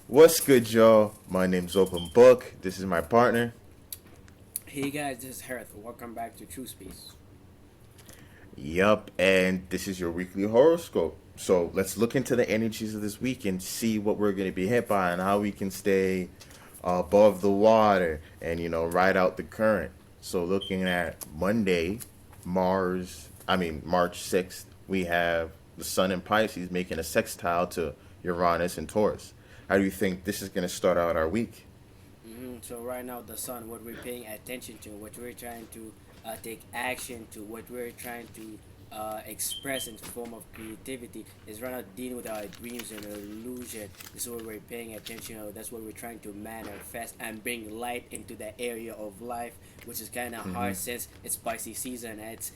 What's good, y'all? My name's Open Book. This is my partner. Hey guys, this is Harith. Welcome back to TRUSAPCE. Yup, and this is your weekly horoscope. So let's look into the energies of this week and see what we're going to be hit by and how we can stay above the water and, ride out the current. So looking at Monday, March 6th, we have the Sun in Pisces making a sextile to Uranus and Taurus. How do you think this is going to start out our week? So right now, the sun, what we're paying attention to, what we're trying to take action to, what we're trying to express in form of creativity is right now dealing with our dreams and illusion. This is what we're paying attention to. That's what we're trying to manifest and bring light into that area of life, which is kind of Mm-hmm. hard since it's Pisces season. And it's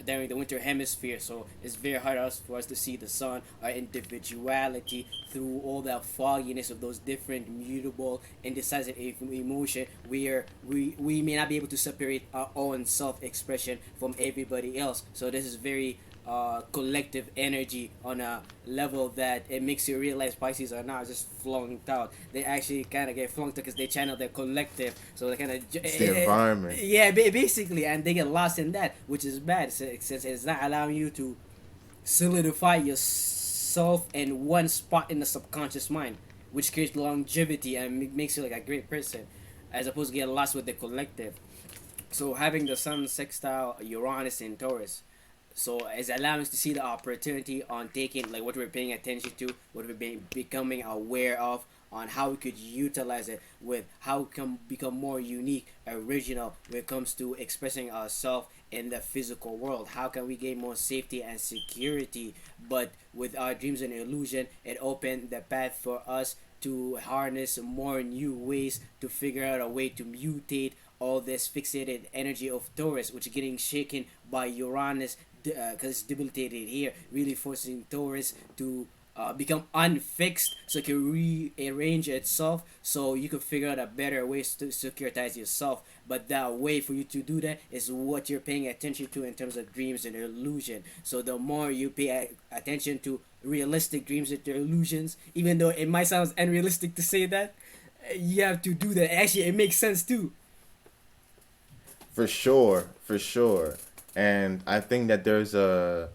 during the winter hemisphere, so it's very hard for us to see the sun, our individuality through all that fogginess of those different mutable indecisive emotion. We may not be able to separate our own self-expression from everybody else, so this is very collective energy on a level that it makes you realize Pisces are not just flunked out. They actually kind of get flunked out because they channel their collective. So they kind of It's the environment. yeah, basically, and they get lost in that, which is bad since it's not allowing you to solidify yourself in one spot in the subconscious mind, which creates longevity and makes you like a great person, as opposed to getting lost with the collective. So having the Sun sextile Uranus in Taurus, so it's allowing us to see the opportunity on taking like what we're paying attention to, what we're becoming aware of, on how we could utilize it, with how we can become more unique, original when it comes to expressing ourselves in the physical world. How can we gain more safety and security? But with our dreams and illusion, it opened the path for us to harness more new ways to figure out a way to mutate all this fixated energy of Taurus, which is getting shaken by Uranus because it's debilitated here, really forcing Taurus to become unfixed so it can rearrange itself so you can figure out a better ways to securitize yourself. But that way for you to do that is what you're paying attention to in terms of dreams and illusion. So the more you pay attention to realistic dreams and illusions, even though it might sound unrealistic to say that, you have to do that. Actually, it makes sense too. For sure, for sure. And I think that there's a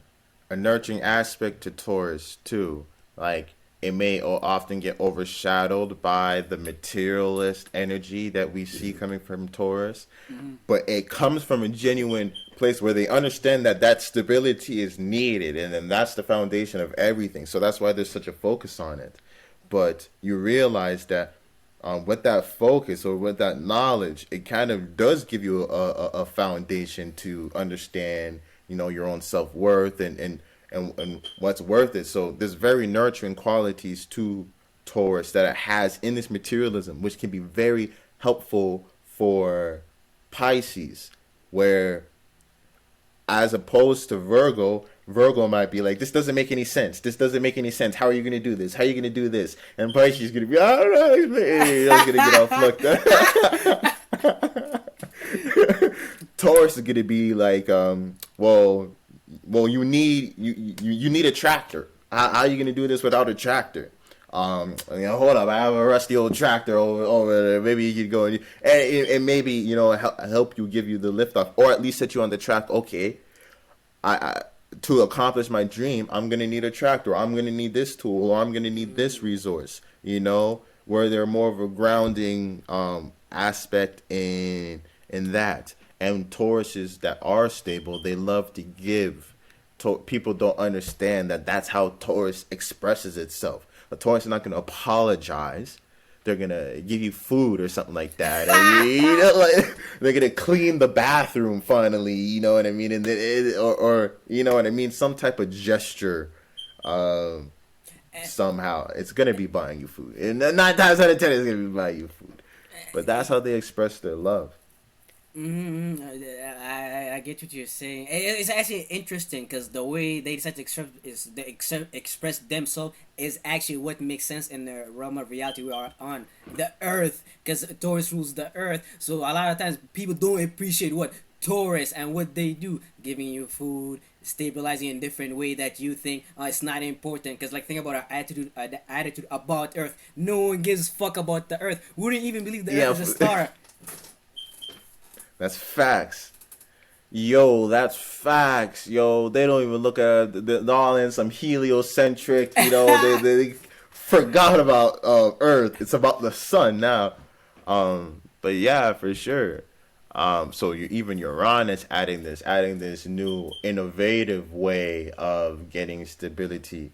nurturing aspect to Taurus too. Like it may often get overshadowed by the materialist energy that we see coming from Taurus, Mm-hmm. but it comes from a genuine place where they understand that that stability is needed, and then that's the foundation of everything. So that's why there's such a focus on it. But you realize that with that focus or with that knowledge, it kind of does give you a foundation to understand, your own self worth and what's worth it. So there's very nurturing qualities to Taurus that it has in this materialism, which can be very helpful for Pisces, where as opposed to Virgo, Virgo might be like, this doesn't make any sense. This doesn't make any sense. How are you going to do this? How are you going to do this? And Pisces is going to be, I don't know. He's going to get all flucked up. Taurus is going to be like, well, you need a tractor. How are you going to do this without a tractor? Hold up, I have a rusty old tractor over there. Maybe you could go and maybe help you, give you the lift off, or at least set you on the track. Okay, I to accomplish my dream, I'm gonna need a tractor. I'm gonna need this tool, or I'm gonna need this resource. Where they're more of a grounding aspect in that. And Tauruses that are stable, they love to give. People don't understand that that's how Taurus expresses itself. A Taurus is not going to apologize. They're going to give you food or something like that. And, they're going to clean the bathroom finally, you know what I mean? Or you know what I mean? Some type of gesture somehow. It's going to be buying you food. And 9 times out of 10, it's going to be buying you food. But that's how they express their love. Mm-hmm. I get what you're saying. It's actually interesting because the way they decide to express themselves is actually what makes sense in the realm of reality we are on the Earth. Because Taurus rules the Earth, so a lot of times people don't appreciate what Taurus and what they do, giving you food, stabilizing in different way that you think it's not important. Because like think about our attitude, the attitude about Earth. No one gives fuck about the Earth. We wouldn't even believe the Yeah, Earth is a star. that's facts. Yo, that's facts. Yo, they don't even look at they're all in some heliocentric. They forgot about Earth. It's about the sun now. But yeah, for sure. So even Uranus adding this new innovative way of getting stability.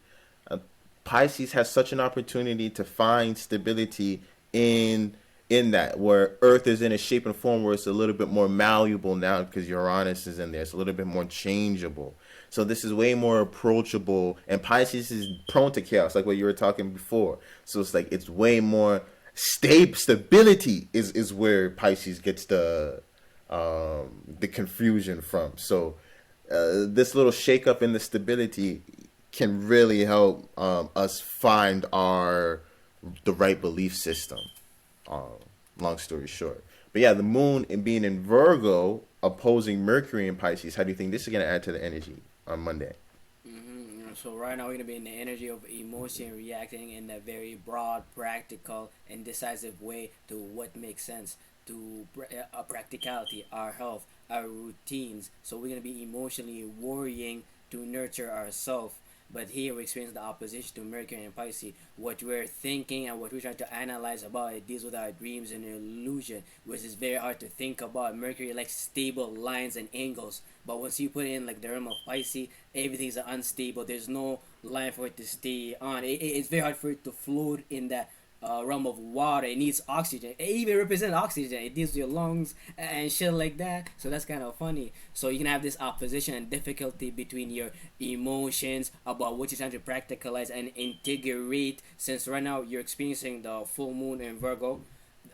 Uh, Pisces has such an opportunity to find stability in that where Earth is in a shape and form where it's a little bit more malleable now because Uranus is in there. It's a little bit more changeable. So this is way more approachable, and Pisces is prone to chaos, like what you were talking before. So it's like it's way more stability is where Pisces gets the confusion from. So this little shakeup in the stability can really help us find the right belief system. Long story short, but yeah, the moon and being in Virgo opposing Mercury in Pisces. How do you think this is going to add to the energy on Monday? So right now we're gonna be in the energy of emotion, reacting in a very broad, practical, and decisive way to what makes sense to practicality, our health, our routines. So we're gonna be emotionally worrying to nurture ourselves. But here we experience the opposition to Mercury and Pisces. What we're thinking and what we're trying to analyze about it deals with our dreams and illusion, which is very hard to think about. Mercury likes stable lines and angles, but once you put in like the realm of Pisces, everything's unstable. There's no line for it to stay on. It's very hard for it to float in that realm of water. It needs oxygen. It even represents oxygen. It deals with your lungs and shit like that. So that's kind of funny. So you can have this opposition and difficulty between your emotions about what you're trying to practicalize and integrate. Since right now you're experiencing the full moon in Virgo,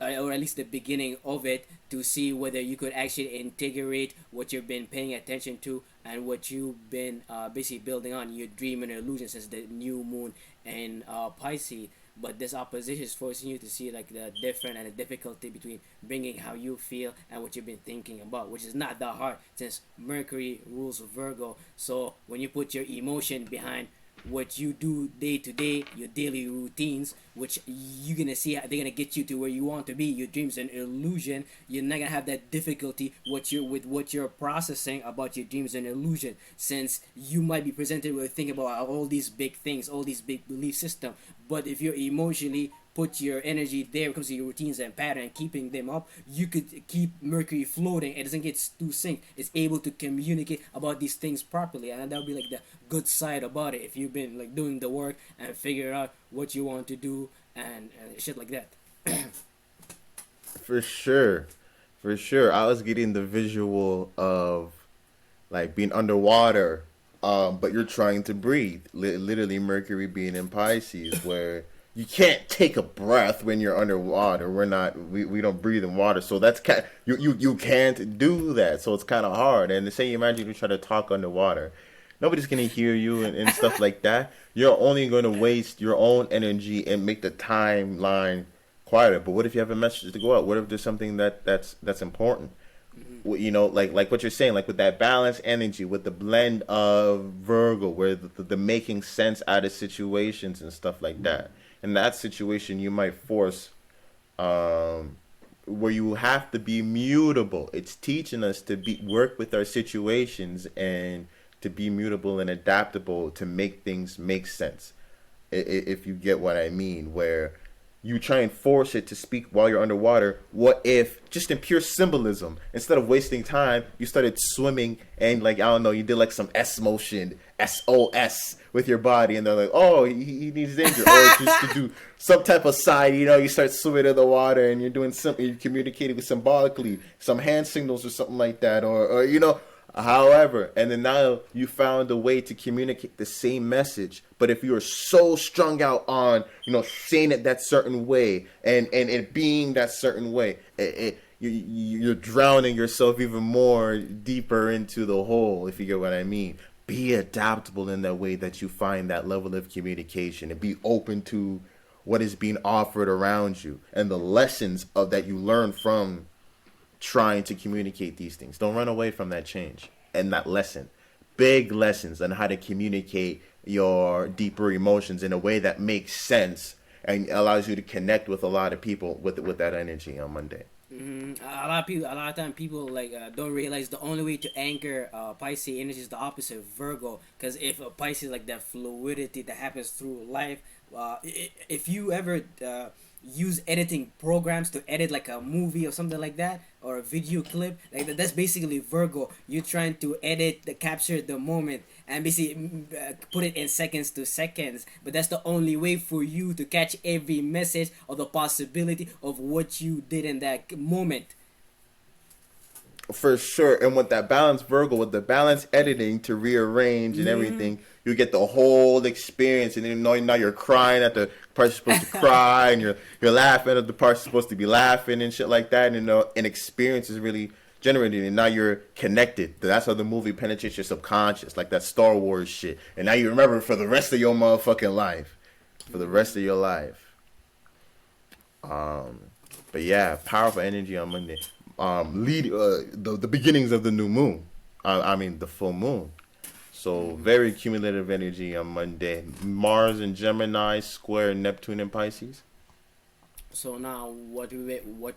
or at least the beginning of it, to see whether you could actually integrate what you've been paying attention to and what you've been basically building on your dream and illusion since the new moon in Pisces. But this opposition is forcing you to see like the different and the difficulty between bringing how you feel and what you've been thinking about, which is not that hard since Mercury rules Virgo. So when you put your emotion behind what you do day to day, your daily routines, which you're gonna see how they're gonna get you to where you want to be. Your dreams and illusion, you're not gonna have that difficulty what you're processing about your dreams and illusion, since you might be presented with thinking about all these big things, all these big belief system. But if you're emotionally put your energy there when it comes to your routines and pattern and keeping them up, you could keep Mercury floating. It doesn't get too synced. It's able to communicate about these things properly, and that'll be like the good side about it if you've been like doing the work and figure out what you want to do and shit like that. For sure, for sure. I was getting the visual of like being underwater, but you're trying to breathe. Literally, Mercury being in Pisces, where you can't take a breath when you're underwater. We don't breathe in water, so that's you can't do that. So it's kind of hard. And the same, imagine you try to talk underwater, nobody's gonna hear you and stuff like that. You're only gonna waste your own energy and make the timeline quieter. But what if you have a message to go out? What if there's something that's important? Like what you're saying, like with that balanced energy, with the blend of Virgo, where the making sense out of situations and stuff like that. In that situation, you might force where you have to be mutable. It's teaching us to work with our situations and to be mutable and adaptable to make things make sense. If you get what I mean, where you try and force it to speak while you're underwater. What if, just in pure symbolism, instead of wasting time, you started swimming and like, I don't know, you did like some S motion, SOS with your body, and they're like, oh, he needs danger. Or just to do some type of sign, you start swimming in the water and you're doing something, you're communicating with symbolically, some hand signals or something like that, or however, and then now you found a way to communicate the same message. But if you're so strung out on, saying it that certain way and it being that certain way, you're drowning yourself even more deeper into the hole, if you get what I mean. Be adaptable in that way that you find that level of communication and be open to what is being offered around you and the lessons of that you learn from trying to communicate these things. Don't run away from that change and that lesson. big lessons on how to communicate your deeper emotions in a way that makes sense and allows you to connect with a lot of people with that energy on Monday. A lot of people, a lot of time, people like don't realize the only way to anchor Pisces energy is the opposite of Virgo. Because if a Pisces like that fluidity that happens through life, if you ever use editing programs to edit like a movie or something like that, or a video clip, like that's basically Virgo. You're trying to edit the capture the moment and basically put it in seconds to seconds, but that's the only way for you to catch every message or the possibility of what you did in that moment. For sure. And with that balance Virgo, with the balance editing to rearrange and everything, you get the whole experience. And then now you're crying at the part you're supposed to cry, and you're laughing at the part you're supposed to be laughing and shit like that. And an experience is really generated, and now you're connected. That's how the movie penetrates your subconscious, like that Star Wars shit. And now you remember it for the rest of your motherfucking life. For the rest of your life. But yeah, powerful energy on Monday. The beginnings of the new moon. I mean the full moon. So very cumulative energy on Monday. Mars and Gemini square Neptune and Pisces. So now, what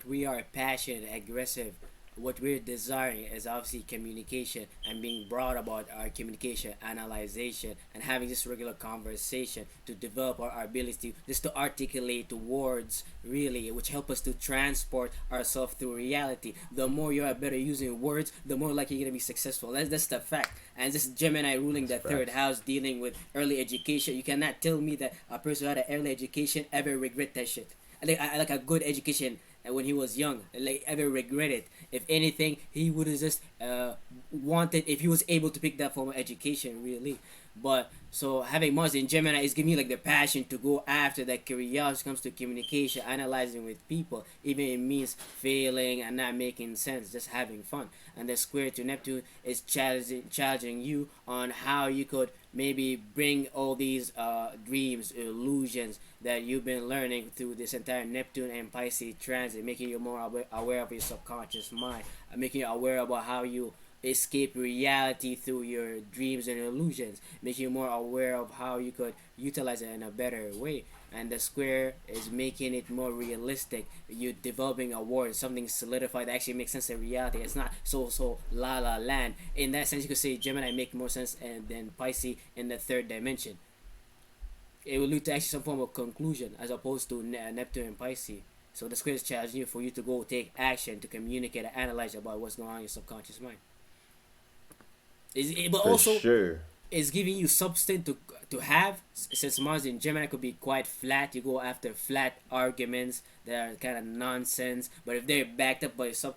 we are passionate, aggressive, what we're desiring is obviously communication and being broad about our communication, analyzation, and having this regular conversation to develop our ability just to articulate words, really, which help us to transport ourselves through reality. The more you are better using words, the more likely you're going to be successful. That's the fact. And this Gemini ruling the third house, dealing with early education. You cannot tell me that a person who had an early education ever regret that shit. I like a good education when he was young, like ever regret it. If anything, he would have just wanted, if he was able to pick that form of education, really. But so having Mars in Gemini is giving me like the passion to go after that curiosity comes to communication, analyzing with people, even if it means failing and not making sense, just having fun. And the square to Neptune is challenging you on how you could maybe bring all these dreams, illusions that you've been learning through this entire Neptune and Pisces transit, making you more aware of your subconscious mind, making you aware about how you escape reality through your dreams and illusions, making you more aware of how you could utilize it in a better way. And the square is making it more realistic. You're developing a word, something solidified that actually makes sense in reality. It's not so la la land. In that sense, you could say Gemini make more sense than Pisces in the third dimension. It will lead to actually some form of conclusion as opposed to Neptune and Pisces. So the square is challenging you for you to go take action, to communicate and analyze about what's going on in your subconscious mind. But For also, sure. it's giving you substance to have. Since Mars in Gemini could be quite flat, you go after flat arguments that are kind of nonsense. But if they're backed up by some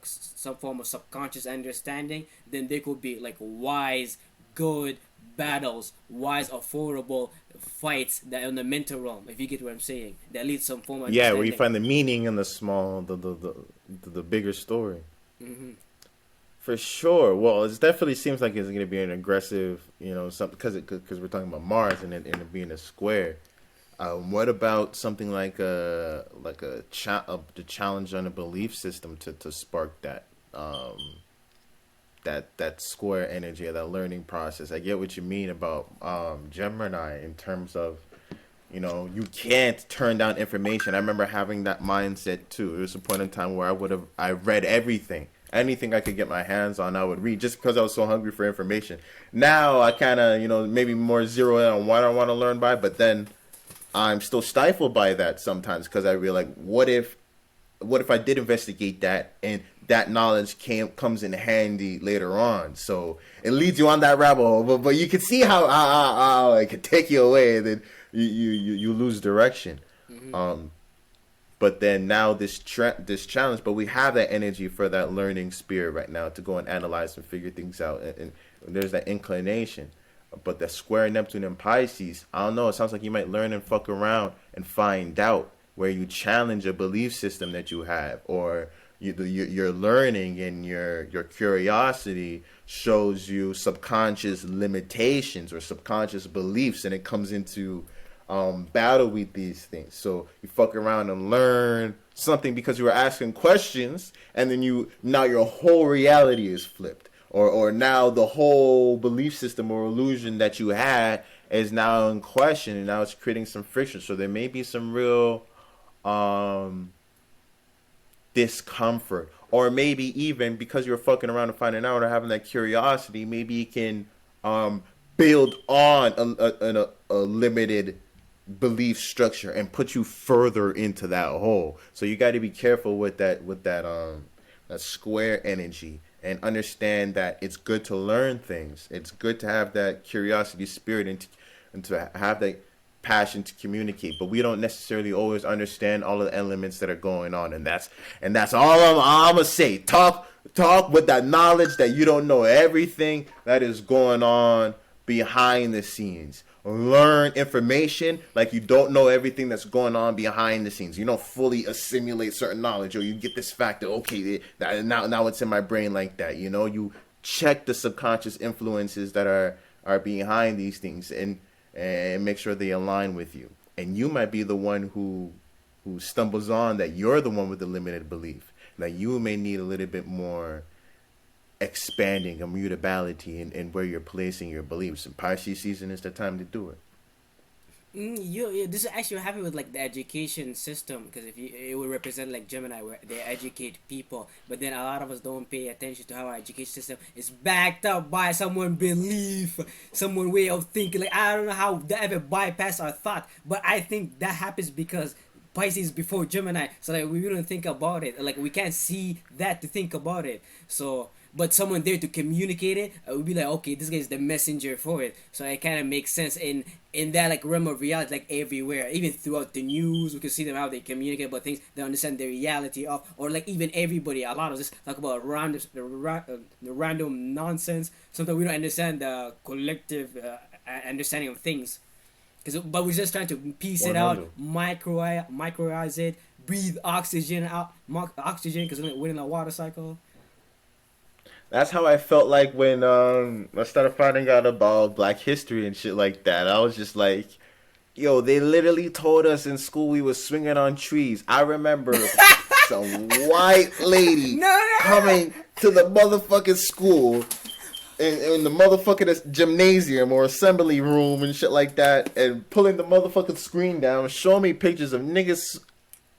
form of subconscious understanding, then they could be like wise, good battles, wise, affordable fights that are in the mental realm. If you get what I'm saying, that leads some form of Where you find the meaning in the small, the bigger story. Mm-hmm. For sure. Well, it definitely seems like it's going to be an aggressive, something because we're talking about Mars and it being a square. What about something like the challenge on a belief system to spark that that square energy of that learning process? I get what you mean about Gemini in terms of you can't turn down information. I remember having that mindset too. There was a point in time where I read everything. Anything I could get my hands on, I would read just because I was so hungry for information. Now I kind of, maybe more zero in on what I want to learn by, but then I'm still stifled by that sometimes because I realize, what if I did investigate that and that knowledge comes in handy later on? So it leads you on that rabbit hole, but you can see how it can take you away, and then you lose direction. Mm-hmm. But then now this challenge, but we have that energy for that learning spirit right now to go and analyze and figure things out. And there's that inclination. But the square Neptune and Pisces, I don't know, it sounds like you might learn and fuck around and find out where you challenge a belief system that you have, or your learning and your curiosity shows you subconscious limitations or subconscious beliefs, and it comes into battle with these things. So you fuck around and learn something because you were asking questions, and then now your whole reality is flipped. or now the whole belief system or illusion that you had is now in question, and now it's creating some friction. So there may be some real um discomfort, or maybe even because you're fucking around and finding out or having that curiosity, maybe you can build on a limited belief structure and put you further into that hole. So you got to be careful with that square energy, and understand that it's good to learn things. It's good to have that curiosity spirit, and to have that passion to communicate, but we don't necessarily always understand all of the elements that are going on, and that's all I'm gonna say. Talk with that knowledge that you don't know everything that is going on behind the scenes. Learn information like you don't know everything that's going on behind the scenes. You don't fully assimilate certain knowledge, or you get this fact that okay, now it's in my brain like that. You know, you check the subconscious influences that are behind these things, and make sure they align with you. And you might be the one who stumbles on that you're the one with the limited belief. That you may need a little bit more expanding, a mutability in where you're placing your beliefs. And Pisces season is the time to do it. This is actually happy with like the education system, because if you it would represent like Gemini, where they educate people, but then a lot of us don't pay attention to how our education system is backed up by someone belief, someone way of thinking. Like I don't know how that ever bypass our thought, but I think that happens because Pisces before Gemini, so like we don't think about it, like we can't see that to think about it. So but someone there to communicate it, would be like, okay, this guy is the messenger for it. So it kind of makes sense in that like realm of reality, like everywhere, even throughout the news, we can see them how they communicate about things. They understand the reality of, or like even everybody. A lot of this talk about the random nonsense. Sometimes we don't understand the collective understanding of things. But we're just trying to piece 100. It out, microize it, breathe oxygen out, oxygen, because we're in a water cycle. That's how I felt like when I started finding out about Black history and shit like that. I was just like, yo, they literally told us in school we was swinging on trees. I remember some white lady coming to the motherfucking school in the motherfucking gymnasium or assembly room and shit like that, and pulling the motherfucking screen down, showing me pictures of niggas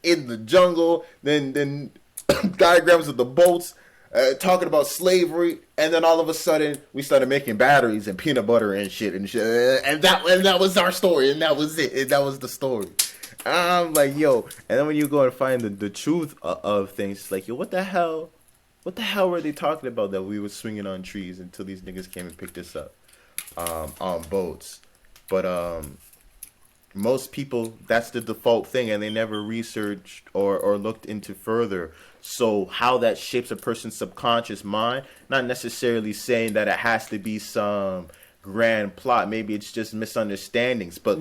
in the jungle, then diagrams of the boats, talking about slavery, and then all of a sudden we started making batteries and peanut butter and shit, and that was our story, and that was it, and that was the story. I'm like, yo, and then when you go and find the truth of things, it's like, yo, what the hell were they talking about that we were swinging on trees until these niggas came and picked us up on boats? But most people, that's the default thing, and they never researched or looked into further. So how that shapes a person's subconscious mind, not necessarily saying that it has to be some grand plot. Maybe it's just misunderstandings. But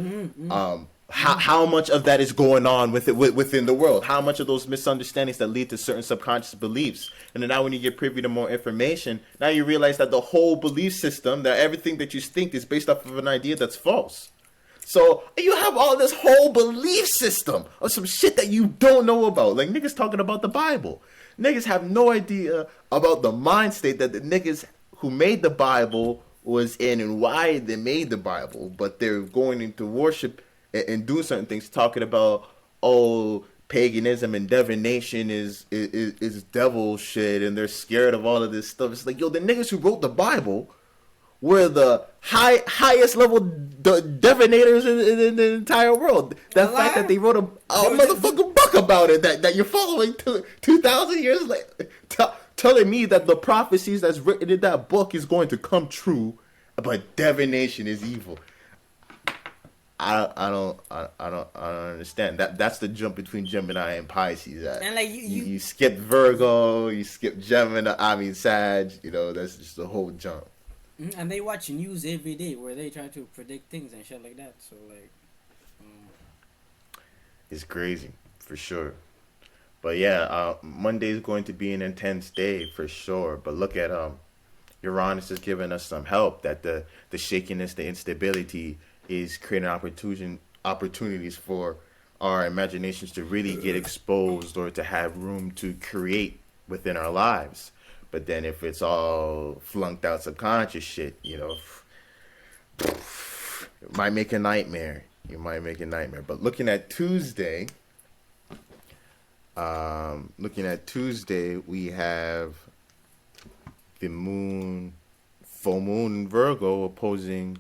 how much of that is going on within the world? How much of those misunderstandings that lead to certain subconscious beliefs? And then now when you get privy to more information, now you realize that the whole belief system, that everything that you think is based off of an idea that's false. So you have all this whole belief system of some shit that you don't know about. Like niggas talking about the Bible. Niggas have no idea about the mind state that the niggas who made the Bible was in and why they made the Bible. But they're going into worship and doing certain things, talking about, oh, paganism and divination is devil shit, and they're scared of all of this stuff. It's like, yo, the niggas who wrote the Bible were the highest level divinators in the entire world. The fact that they wrote a motherfucking book about it that you're following 2,000 years later, telling me that the prophecies that's written in that book is going to come true, but divination is evil. I don't understand. That's the jump between Gemini and Pisces. And like you skip Virgo, you skip Gemini. I mean Sag. You know, that's just the whole jump. And they watch news every day where they try to predict things and shit like that. So like, it's crazy for sure. But yeah, Monday is going to be an intense day for sure. But look at Uranus is giving us some help. That the shakiness, the instability is creating opportunities for our imaginations to really get exposed or to have room to create within our lives. But then if it's all flunked out subconscious shit, it might make a nightmare. You might make a nightmare. But looking at Tuesday, we have the full moon in Virgo opposing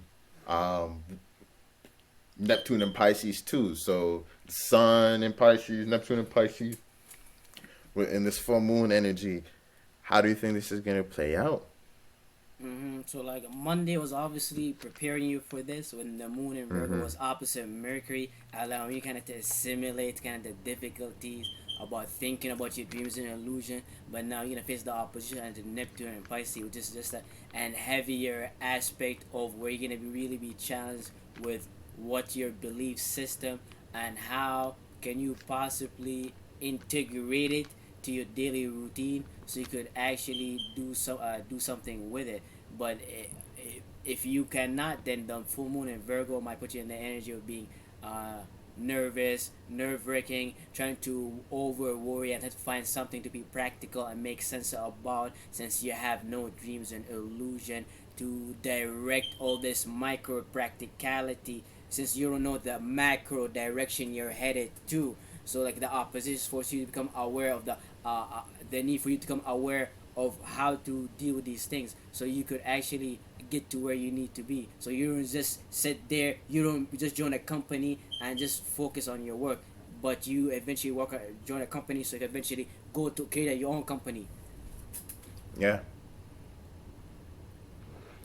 Neptune and Pisces too. So Sun in Pisces, Neptune in Pisces. In this full moon energy, how do you think this is gonna play out? So like Monday was obviously preparing you for this when the moon in Virgo was opposite Mercury, allowing you kind of to simulate kind of the difficulties about thinking about your dreams and illusion. But now you're gonna face the opposition and the Neptune and Pisces, which is just an heavier aspect of where you're gonna really be challenged with what your belief system and how can you possibly integrate it to your daily routine so you could actually do something with it. But if you cannot, then the full moon in Virgo might put you in the energy of being nervous, nerve-wracking, trying to over worry and have to find something to be practical and make sense about, since you have no dreams and illusion to direct all this micro practicality, since you don't know the macro direction you're headed to. So like the opposition force you to become aware of the need for you to become aware of how to deal with these things so you could actually get to where you need to be. So you don't just sit there, you don't just join a company and just focus on your work, but you eventually join a company so you can eventually go to create your own company. Yeah.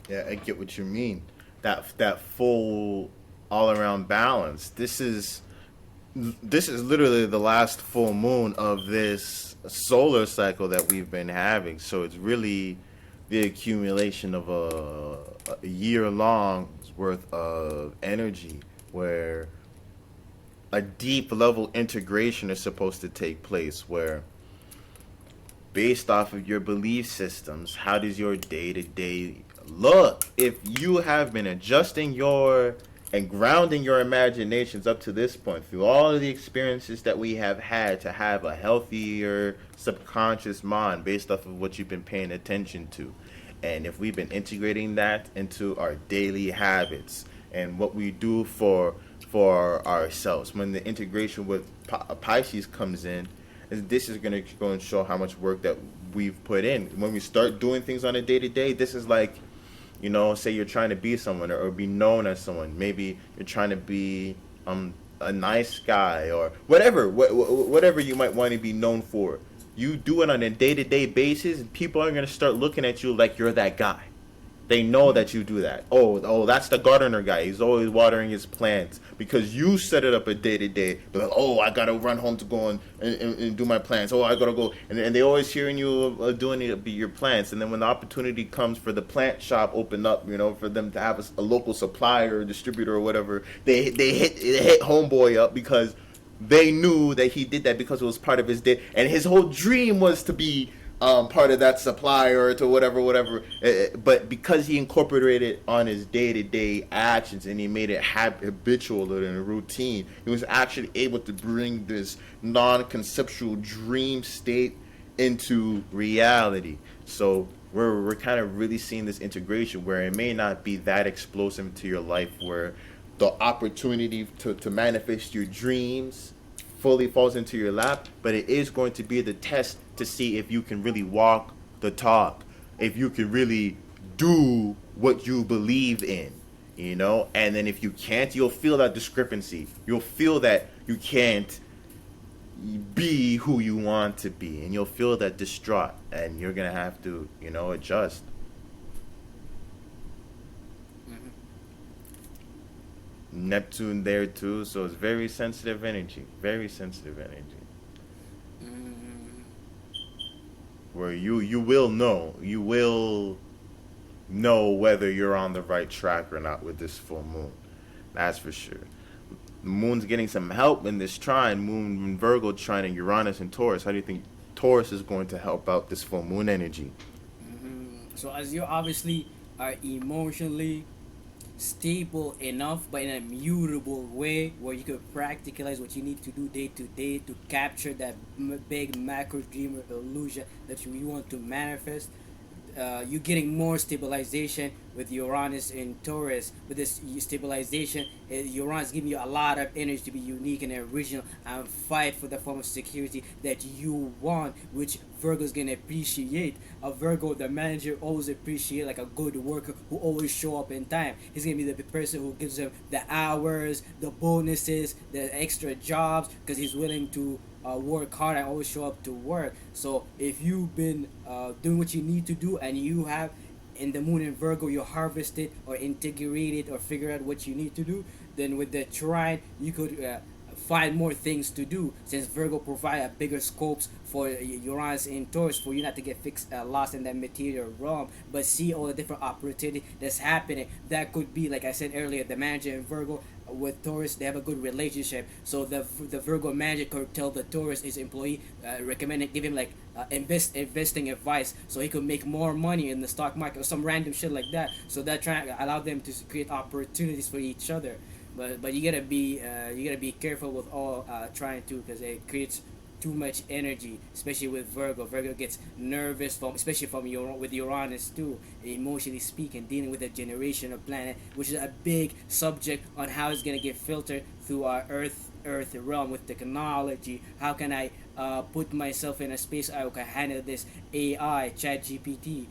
Yeah, I get what you mean. That full all around balance. This is literally the last full moon of this solar cycle that we've been having. So it's really the accumulation of a year long worth of energy where a deep level integration is supposed to take place, where based off of your belief systems, how does your day to day look? If you have been adjusting your and grounding your imaginations up to this point through all of the experiences that we have had to have a healthier subconscious mind based off of what you've been paying attention to, and if we've been integrating that into our daily habits and what we do for ourselves, when the integration with Pisces comes in, this is going to go and show how much work that we've put in. When we start doing things on a day to day, this is like, say you're trying to be someone or be known as someone. Maybe you're trying to be a nice guy or whatever you might want to be known for. You do it on a day-to-day basis, and people are going to start looking at you like you're that guy. They know that you do that. Oh, that's the gardener guy. He's always watering his plants because you set it up a day to day. Like, oh, I gotta run home to go and do my plants. Oh, I gotta go, and they always hearing you doing your plants. And then when the opportunity comes for the plant shop open up, for them to have a local supplier or distributor or whatever, they hit homeboy up because they knew that he did that because it was part of his day, and his whole dream was to be part of that supplier to whatever. But because he incorporated it on his day-to-day actions and he made it habitual and a routine, he was actually able to bring this non-conceptual dream state into reality. So we're kind of really seeing this integration where it may not be that explosive to your life, where the opportunity to manifest your dreams fully falls into your lap, but it is going to be the test to see if you can really walk the talk, if you can really do what you believe in, and then if you can't, you'll feel that discrepancy. You'll feel that you can't be who you want to be, and you'll feel that distraught, and you're gonna have to, adjust. Neptune there too, so it's very sensitive energy. Where you will know whether you're on the right track or not with this full moon. That's for sure. The moon's getting some help in this trine. Moon in Virgo trining Uranus and Taurus. How do you think Taurus is going to help out this full moon energy? So as you obviously are emotionally stable enough, but in a mutable way where you could practicalize what you need to do day to day to capture that big macro dream or illusion that you want to manifest. You're getting more stabilization with Uranus in Taurus. With this stabilization, Uranus giving you a lot of energy to be unique and original and fight for the form of security that you want, which Virgo's gonna appreciate. A Virgo, the manager, always appreciate like a good worker who always show up in time. He's gonna be the person who gives them the hours, the bonuses, the extra jobs, because he's willing to work hard and always show up to work. So if you've been doing what you need to do and you have in the moon in Virgo, you harvest it or integrate it or figure out what you need to do, then with the trine you could find more things to do, since Virgo provide a bigger scopes for Uranus in Taurus, for you not to get fixed lost in that material realm, but see all the different opportunity that's happening. That could be, like I said earlier, the manager in Virgo with Taurus, they have a good relationship, so the Virgo manager could tell the Taurus his employee, recommend it, give him like investing advice so he could make more money in the stock market or some random shit like that, so that trying to allow them to create opportunities for each other. But you gotta be careful with all trying to, because it creates too much energy, especially with Virgo. Virgo gets nervous from, especially from with Uranus too, emotionally speaking, dealing with a generational planet, which is a big subject on how it's gonna get filtered through our Earth realm with technology. How can I put myself in a space I can handle this AI, Chat GPT,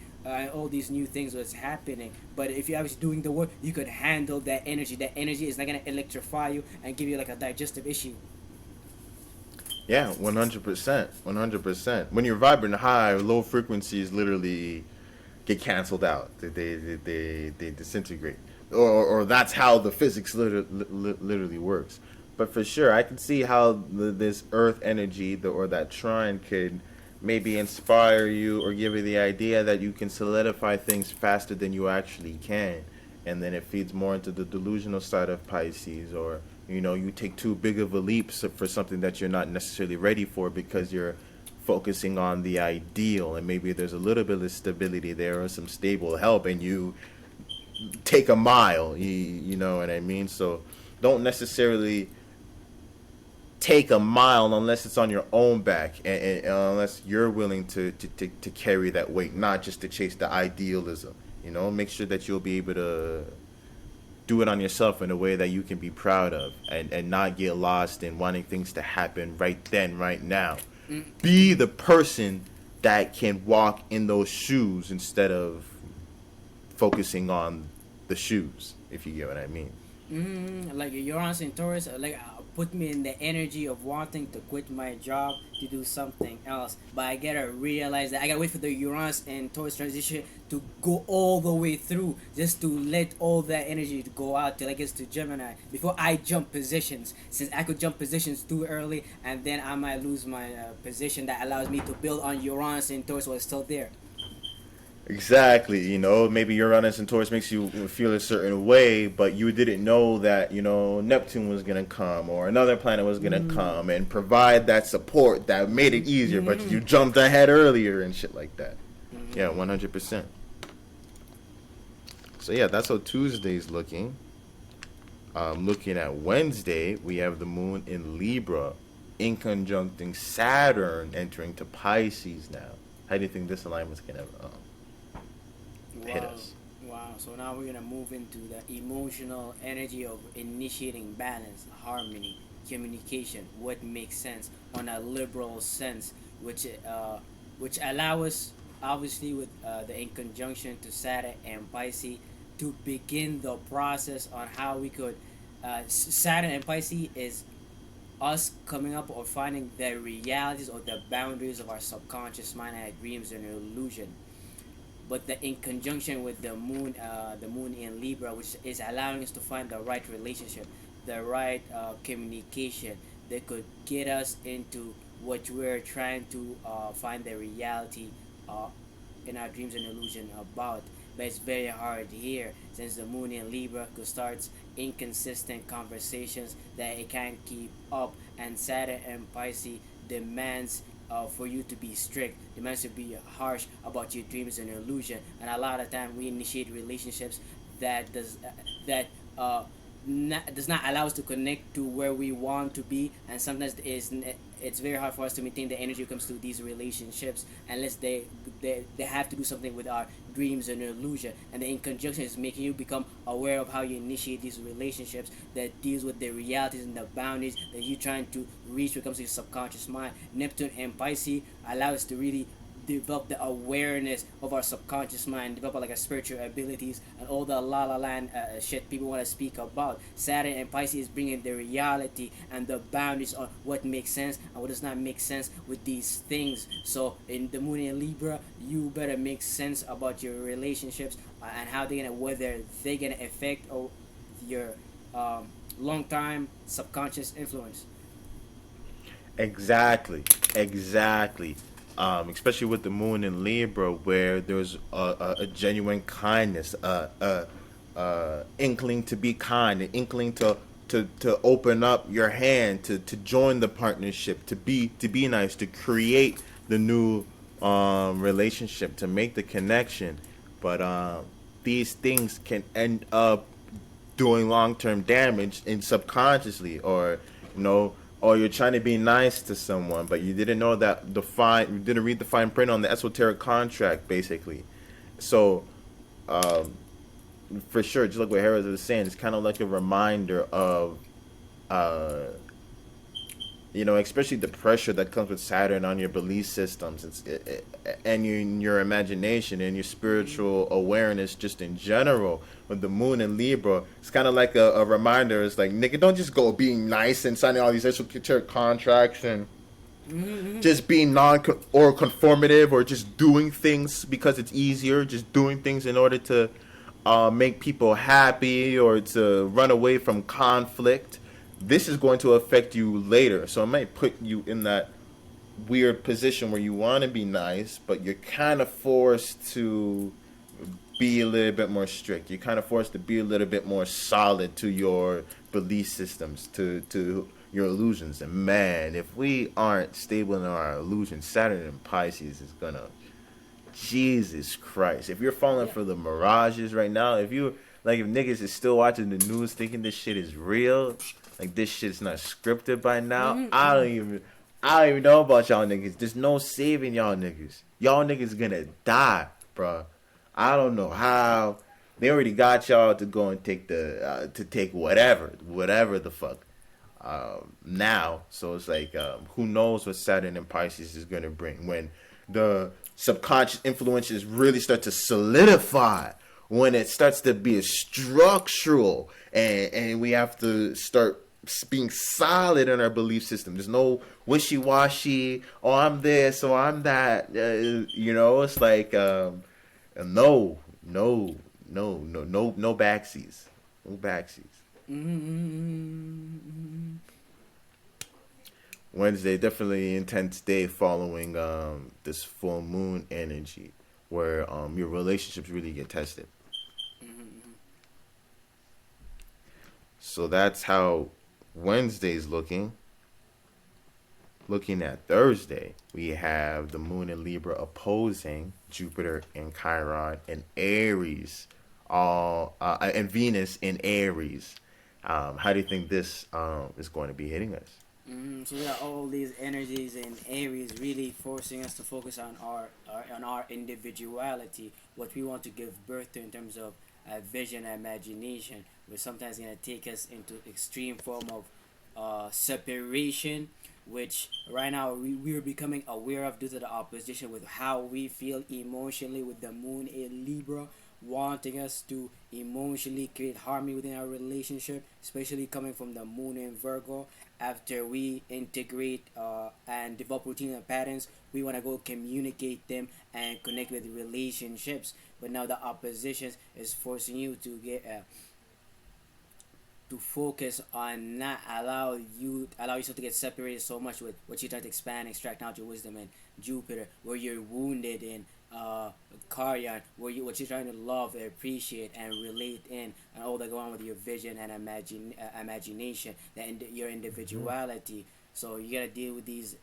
all these new things that's happening. But if you're actually doing the work, you could handle that energy. That energy is not gonna electrify you and give you like a digestive issue. Yeah, 100%. 100%. When you're vibrating high, low frequencies literally get canceled out. They disintegrate. Or that's how the physics literally works. But for sure, I can see how this earth energy, or that trine, could maybe inspire you or give you the idea that you can solidify things faster than you actually can. And then it feeds more into the delusional side of Pisces, or you take too big of a leap for something that you're not necessarily ready for because you're focusing on the ideal, and maybe there's a little bit of stability there or some stable help, and you take a mile. You know what I mean? So don't necessarily take a mile unless it's on your own back, and unless you're willing to carry that weight, not just to chase the idealism. Make sure that you'll be able to do it on yourself in a way that you can be proud of, and not get lost in wanting things to happen right then, right now. Be the person that can walk in those shoes instead of focusing on the shoes, if you get what I mean. Like Uranus in Taurus, like put me in the energy of wanting to quit my job to do something else. But I gotta realize that I gotta wait for the Uranus and Taurus transition to go all the way through, just to let all that energy to go out till it gets to Gemini before I jump positions. Since I could jump positions too early, and then I might lose my position that allows me to build on Uranus and Taurus while it's still there. Exactly, maybe Uranus and Taurus makes you feel a certain way, but you didn't know that, Neptune was gonna come or another planet was gonna come and provide that support that made it easier, but you jumped ahead earlier and shit like that. Yeah, 100%. So yeah, that's how Tuesday's looking. Looking at Wednesday, we have the moon in Libra, in conjuncting Saturn, entering to Pisces now. How do you think this alignment's gonna hit us? Wow. So now we're gonna move into the emotional energy of initiating balance, harmony, communication, what makes sense on a liberal sense, which allow us obviously with the in conjunction to Saturn and Pisces to begin the process on how we could. Saturn and Pisces is us coming up or finding the realities or the boundaries of our subconscious mind and our dreams and illusion, but in conjunction with the moon in Libra, which is allowing us to find the right relationship, the right communication that could get us into what we're trying to find the reality uh, in our dreams and illusion about. But it's very hard here, since the moon in Libra could start inconsistent conversations that it can't keep up, and Saturn and Pisces demands for you to be strict, demands to be harsh about your dreams and illusion. And a lot of time we initiate relationships that does not allow us to connect to where we want to be, and sometimes it's very hard for us to maintain the energy when it comes to these relationships unless they have to do something with our dreams and illusion. And the in conjunction is making you become aware of how you initiate these relationships that deals with the realities and the boundaries that you're trying to reach when it comes to your subconscious mind. Neptune and Pisces allow us to really develop the awareness of our subconscious mind, develop like a spiritual abilities and all the la la land shit people want to speak about. Saturn and Pisces is bringing the reality and the boundaries on what makes sense and what does not make sense with these things. So in the moon in Libra, you better make sense about your relationships and how they're gonna, whether they're gonna affect your long time subconscious influence. Exactly. Especially with the moon in Libra, where there's a genuine kindness, inkling to be kind, an inkling to open up your hand, to join the partnership, to be nice, to create the new relationship, to make the connection. But these things can end up doing long term damage in subconsciously, or you know, or you're trying to be nice to someone, but you didn't know that you didn't read the fine print on the esoteric contract, basically. So, um, for sure, just like what Harris was saying, it's kind of like a reminder of uh, especially the pressure that comes with Saturn on your belief systems, and your imagination and your spiritual awareness, just in general. With the Moon in Libra, it's kind of like a reminder. It's like, nigga, don't just go being nice and signing all these esoteric contracts and Mm-hmm. just being non or conformative, or just doing things because it's easier, just doing things in order to make people happy or to run away from conflict. This is going to affect you later, so it might put you in that weird position where you want to be nice, but you're kind of forced to be a little bit more strict. You're kind of forced to be a little bit more solid to your belief systems, to your illusions. And man, if we aren't stable in our illusions, Saturn and Pisces is gonna, Jesus Christ. If you're falling Yeah. for the mirages right now, if niggas is still watching the news thinking this shit is real, like this shit's not scripted by now, Mm-hmm. I don't even know about y'all niggas. There's no saving y'all niggas. Y'all niggas gonna die, bruh. I don't know how. They already got y'all to go and take whatever the fuck. Now. So it's like, who knows what Saturn and Pisces is going to bring when the subconscious influences really start to solidify, when it starts to be structural, and we have to start being solid in our belief system. There's no wishy-washy, oh, I'm this, or I'm that. It's like, no, no backsies. No backsies. Mm-hmm. Wednesday, definitely an intense day following this full moon energy, where your relationships really get tested. Mm-hmm. So that's how Wednesday's looking. Looking at Thursday, we have the moon in Libra opposing Jupiter and Chiron and Aries, all and Venus in Aries. How do you think this is going to be hitting us? So we got all these energies in Aries really forcing us to focus on our individuality, what we want to give birth to in terms of vision and imagination, which sometimes gonna take us into extreme form of separation, which right now we are becoming aware of due to the opposition with how we feel emotionally with the moon in Libra, wanting us to emotionally create harmony within our relationship, especially coming from the moon in Virgo. After we integrate and develop routine and patterns, we want to go communicate them and connect with relationships. But now the opposition is forcing you to focus on not allow yourself to get separated so much with what you're trying to expand, extract out your wisdom in Jupiter, where you're wounded in Carrion, where what you're trying to love, appreciate, and relate in, and all that go on with your vision and imagination, your Mm-hmm. individuality. So you gotta deal with these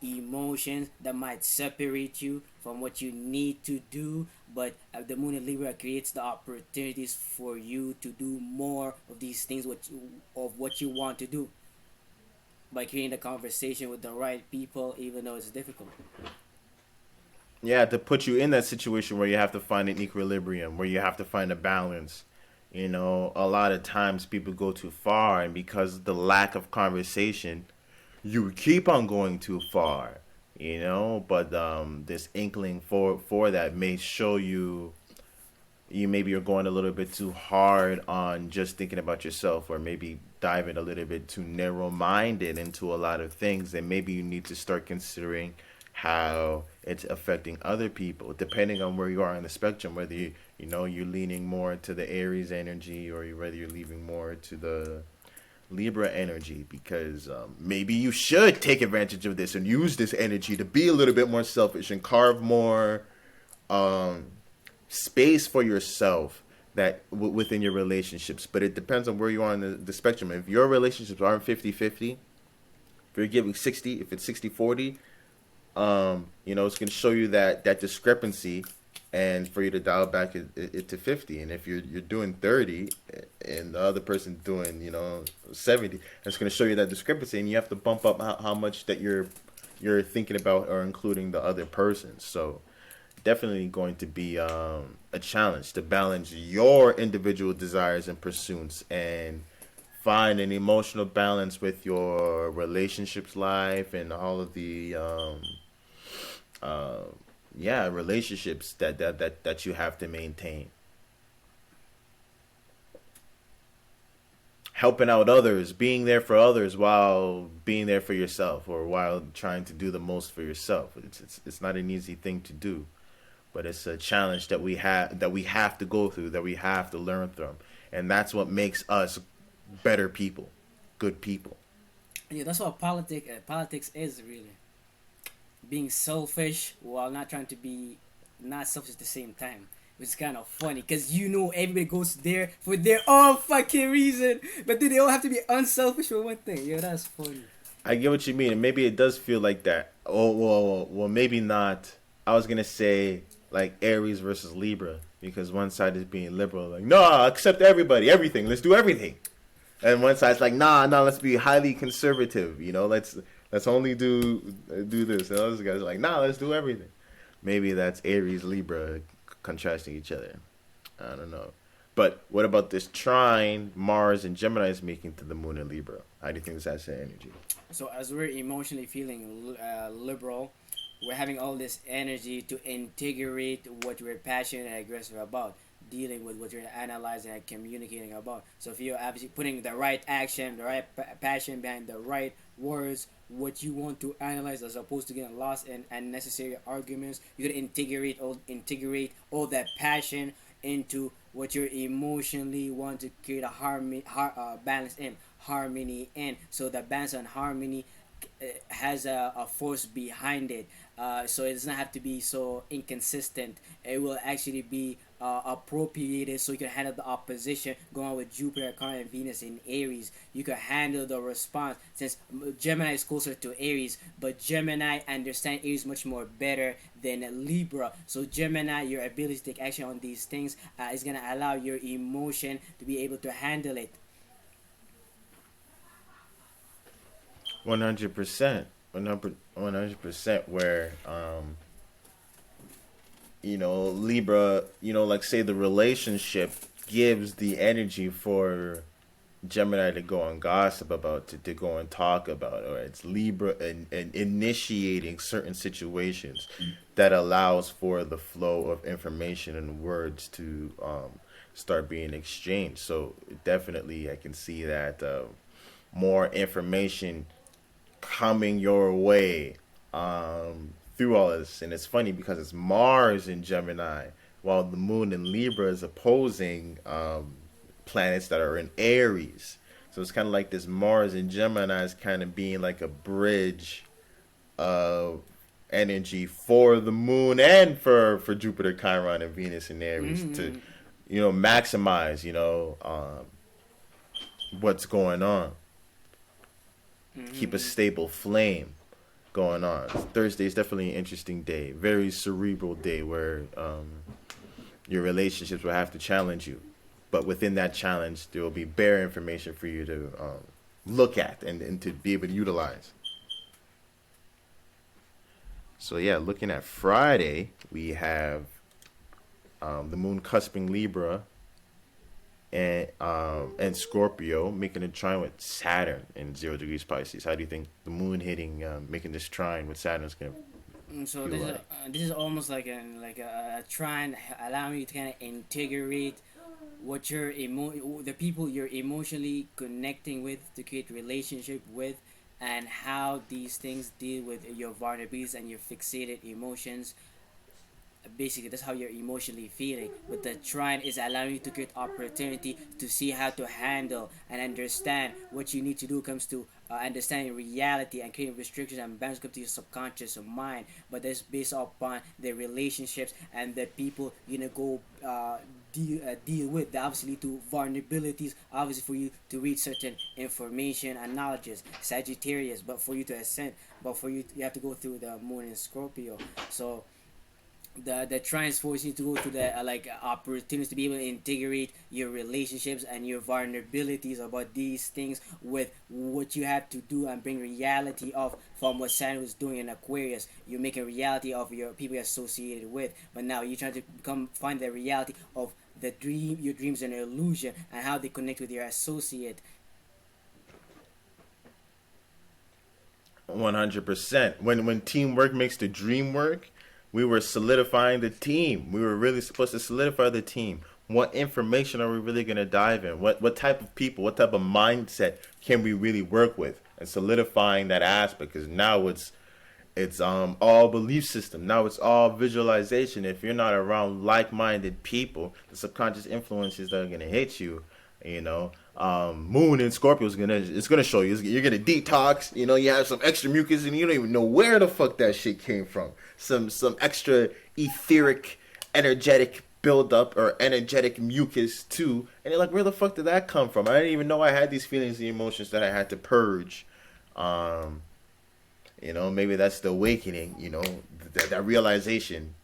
emotions that might separate you from what you need to do. But the moon in Libra creates the opportunities for you to do more of these things, of what you want to do, by creating a conversation with the right people, even though it's difficult. Yeah, to put you in that situation where you have to find an equilibrium, where you have to find a balance. You know, a lot of times people go too far, and because of the lack of conversation, you keep on going too far. You know, but this inkling for that may show you maybe you're going a little bit too hard on just thinking about yourself, or maybe diving a little bit too narrow minded into a lot of things, and maybe you need to start considering how it's affecting other people depending on where you are on the spectrum, whether you're leaning more to the Aries energy, or whether you're leaning more to the Libra energy, because maybe you should take advantage of this and use this energy to be a little bit more selfish and carve more um, space for yourself that within your relationships. But it depends on where you are on the spectrum. If your relationships aren't 50-50, if you're giving 60, if it's 60-40, it's going to show you that discrepancy, and for you to dial back it to 50. And if you're doing 30 and the other person's doing 70, it's going to show you that discrepancy, and you have to bump up how much that you're thinking about or including the other person. So definitely going to be a challenge to balance your individual desires and pursuits, and find an emotional balance with your relationships life, and all of the uh, relationships that you have to maintain. Helping out others, being there for others while being there for yourself, or while trying to do the most for yourself. It's not an easy thing to do, but it's a challenge that we have to go through, that we have to learn from, and that's what makes us better people, good people. Yeah, that's what politics is really. Being selfish while not trying to be not selfish at the same time. Which is kind of funny because everybody goes there for their own fucking reason, but then they all have to be unselfish for one thing. Yeah, that's funny. I get what you mean, and maybe it does feel like that. Oh, well, maybe not. I was gonna say like Aries versus Libra, because one side is being liberal, like, no, accept everybody, everything, let's do everything, and one side's like, nah, let's be highly conservative. Let's only do this. And those guys are like, nah, let's do everything. Maybe that's Aries Libra contrasting each other. I don't know. But what about this trine Mars and Gemini is making to the moon in Libra? How do you think this has that energy? So as we're emotionally feeling liberal, we're having all this energy to integrate what we're passionate and aggressive about, dealing with what you're analyzing and communicating about. So if you're obviously putting the right action, the right passion behind the right words, what you want to analyze, as opposed to getting lost in unnecessary arguments, you gotta integrate all that passion into what you emotionally want to create a balance in harmony in. So the balance and harmony has a force behind it. So it does not have to be so inconsistent. It will actually be appropriated, so you can handle the opposition. Going on with Jupiter, Chiron, and Venus in Aries, you can handle the response, since Gemini is closer to Aries, but Gemini understand Aries much more better than Libra. So Gemini, your ability to take action on these things is going to allow your emotion to be able to handle it. 100%. 100%. Where Libra, like, say the relationship gives the energy for Gemini to go and gossip about, to go and talk about, or it's Libra and initiating certain situations that allows for the flow of information and words to start being exchanged. So definitely I can see that more information coming your way through all this. And it's funny because it's Mars in Gemini, while the moon in Libra is opposing planets that are in Aries. So it's kind of like this Mars in Gemini is kind of being like a bridge of energy for the moon, and for Jupiter, Chiron, and Venus in Aries, to maximize what's going on, keep a stable flame. going on. Thursday is definitely an interesting day, very cerebral day where your relationships will have to challenge you, but within that challenge, there will be bare information for you to look at and to be able to utilize. So yeah, looking at Friday, we have the moon cusping Libra and Scorpio, making a trine with Saturn in 0 degrees Pisces. How do you think the moon hitting, making this trine with Saturn is gonna So feel like? this is almost like a trying allowing you to kind of integrate what the people you're emotionally connecting with to create relationship with, and how these things deal with your vulnerabilities and your fixated emotions. Basically, that's how you're emotionally feeling, but the trine is allowing you to create opportunity to see how to handle and understand what you need to do comes to understanding reality and creating restrictions and boundaries come to your subconscious mind. But that's based upon the relationships and the people you know go deal with. They obviously lead to vulnerabilities, obviously for you to read certain information and knowledges, Sagittarius. But for you to ascend, but for you have to go through the moon in Scorpio. So the trans force you to go through the opportunities to be able to integrate your relationships and your vulnerabilities about these things with what you have to do and bring reality of from what Saturn was doing in Aquarius. You make a reality of your people you're associated with, but now you're trying to find the reality of the dream. Your dreams are an illusion and how they connect with your associate. 100%. When teamwork makes the dream work, we were solidifying the team. We were really supposed to solidify the team. What information are we really gonna dive in? What type of people, what type of mindset can we really work with? And solidifying that aspect, because now it's all belief system. Now it's all visualization. If you're not around like-minded people, the subconscious influences that are gonna hit you, you know. Moon in Scorpio is gonna show you. You're gonna detox. You know, you have some extra mucus, and you don't even know where the fuck that shit came from. Some extra etheric, energetic buildup or energetic mucus too. And you're like, where the fuck did that come from? I didn't even know I had these feelings and emotions that I had to purge. Um, maybe that's the awakening. That realization.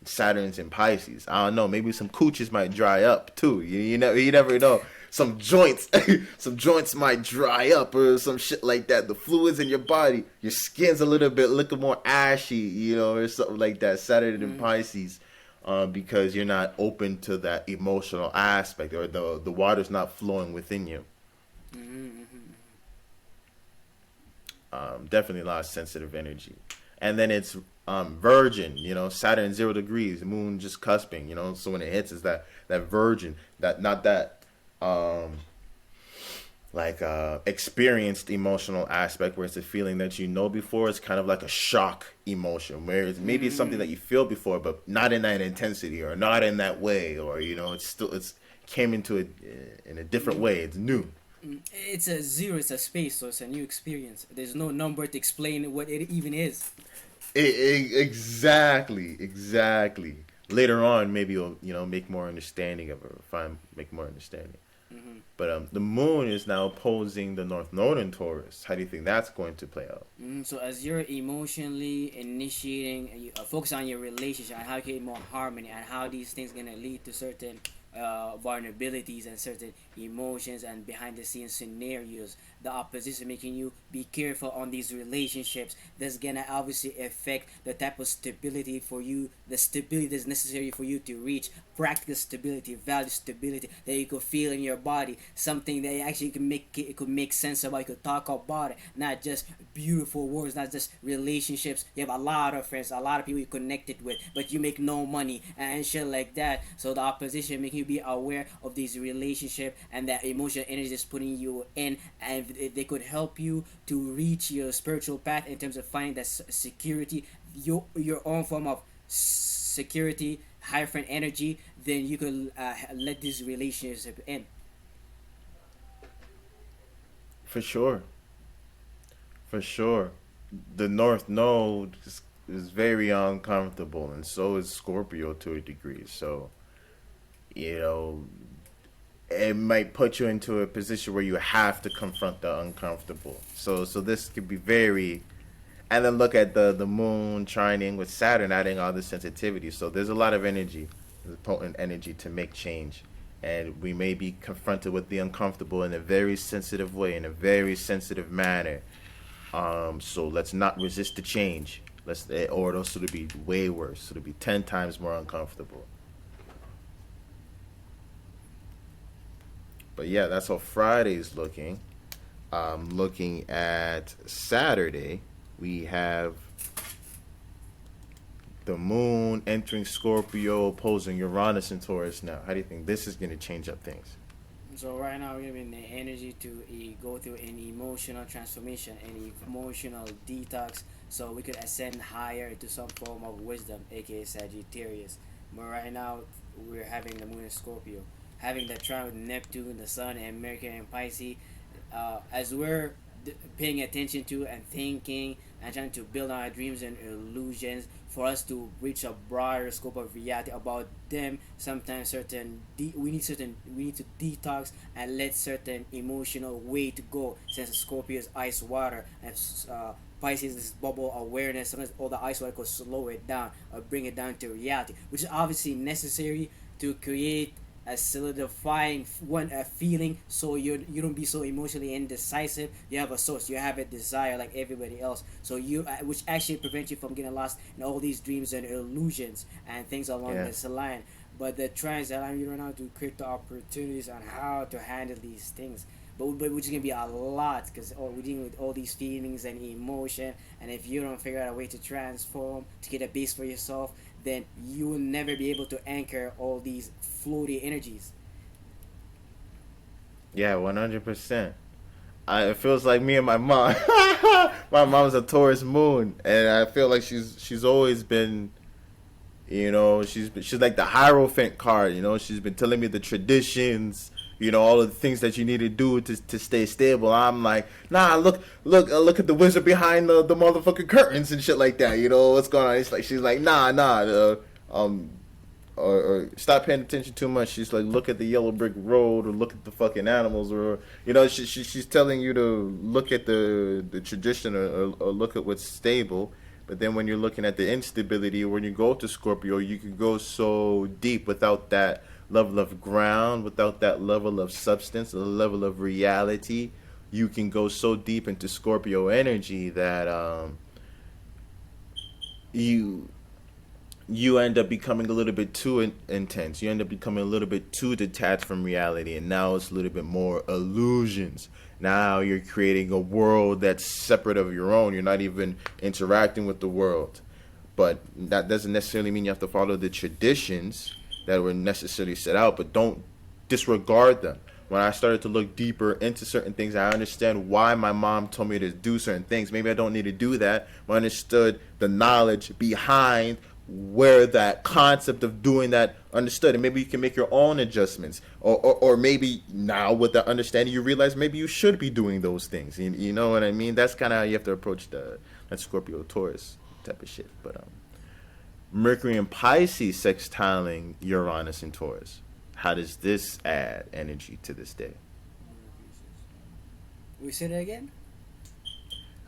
Saturn's in Pisces. I don't know. Maybe some cooches might dry up too. You never know. Some joints, some joints might dry up or some shit like that. The fluids in your body, your skin's a looking more ashy, or something like that. Saturn in Pisces, because you're not open to that emotional aspect, or the water's not flowing within you. Definitely a lot of sensitive energy. And then it's Virgin, Saturn 0 degrees, the moon just cusping, so when it hits is that Virgin, that not that experienced emotional aspect where it's a feeling that before. It's kind of like a shock emotion where maybe it's something that you feel before, but not in that intensity or not in that way, or it's came into it in a different way. It's new. It's a zero, it's a space, so it's a new experience. There's no number to explain what it even is. Exactly. Later on, maybe you'll make more understanding of it, or make more understanding. But the moon is now opposing the North Node in Taurus. How do you think that's going to play out? So as you're emotionally initiating, you focus on your relationship and how you create more harmony and how these things gonna lead to certain vulnerabilities and certain emotions and behind the scenes scenarios. The opposition making you be careful on these relationships. That's gonna obviously affect the type of stability for you, the stability that's necessary for you to reach practical stability, value stability that you could feel in your body, something that actually could make sense about. You could talk about it, not just beautiful words, not just relationships. You have a lot of friends, a lot of people you connected with, but you make no money and shit like that. So the opposition making you be aware of these relationship and that emotional energy is putting you in, and if they could help you to reach your spiritual path in terms of finding that security, your own form of security, higher friend energy, then you could let this relationship in. For sure. For sure. The North Node is very uncomfortable, and so is Scorpio to a degree. So, you know, it might put you into a position where you have to confront the uncomfortable. So this could be very, and then look at the moon trining with Saturn, adding all the sensitivity. So there's a lot of energy, potent energy to make change, and we may be confronted with the uncomfortable in a very sensitive way, in a very sensitive manner. So let's not resist the change. Or else it'll be way worse. It'll be 10 times more uncomfortable. But yeah, that's how Friday's looking. Looking at Saturday, we have the moon entering Scorpio, opposing Uranus and Taurus now. How do you think this is going to change up things? So right now we're giving the energy to go through an emotional transformation, an emotional detox, so we could ascend higher to some form of wisdom, aka Sagittarius. But right now we're having the moon in Scorpio, having the trine with Neptune, the Sun, and Mercury and Pisces. As we're paying attention to and thinking and trying to build on our dreams and illusions for us to reach a broader scope of reality about them, sometimes we need to detox and let certain emotional weight go, since Scorpio is ice water and Pisces is bubble awareness. Sometimes all the ice water could slow it down or bring it down to reality, which is obviously necessary to create a solidifying one a feeling, so you don't be so emotionally indecisive. You have a source, you have a desire like everybody else, so you which actually prevents you from getting lost in all these dreams and illusions and things along Yeah. this line. But the trends allow you right now to create the opportunities on how to handle these things, but which is gonna be a lot, because we're dealing with all these feelings and emotion, and if you don't figure out a way to transform to get a base for yourself, then you will never be able to anchor all these floaty energies. Yeah, 100%. It feels like me and my mom. My mom's a Taurus moon, and I feel like she's always been, she's like the Hierophant card. She's been telling me the traditions, all of the things that you need to do to stay stable. I'm like, nah, look at the wizard behind the motherfucking curtains and shit like that. What's going on? It's like she's like, nah, um, or stop paying attention too much. She's like, look at the yellow brick road, or look at the fucking animals, or she's telling you to look at the tradition, or look at what's stable. But then when you're looking at the instability, when you go to Scorpio, you can go so deep without that level of ground, without that level of substance, a level of reality. You can go so deep into Scorpio energy that you you end up becoming a little bit too intense. You end up becoming a little bit too detached from reality, and now it's a little bit more illusions. Now you're creating a world that's separate of your own. You're not even interacting with the world. But that doesn't necessarily mean you have to follow the traditions that were necessarily set out, but don't disregard them. When I started to look deeper into certain things, I understand why my mom told me to do certain things. Maybe I don't need to do that, but I understood the knowledge behind where that concept of doing that understood. And maybe you can make your own adjustments. Or maybe now with that understanding, you realize maybe you should be doing those things. You know what I mean? That's kind of how you have to approach that Scorpio Taurus type of shit. But Mercury and Pisces sextiling Uranus and Taurus. How does this add energy to this day? We say that again?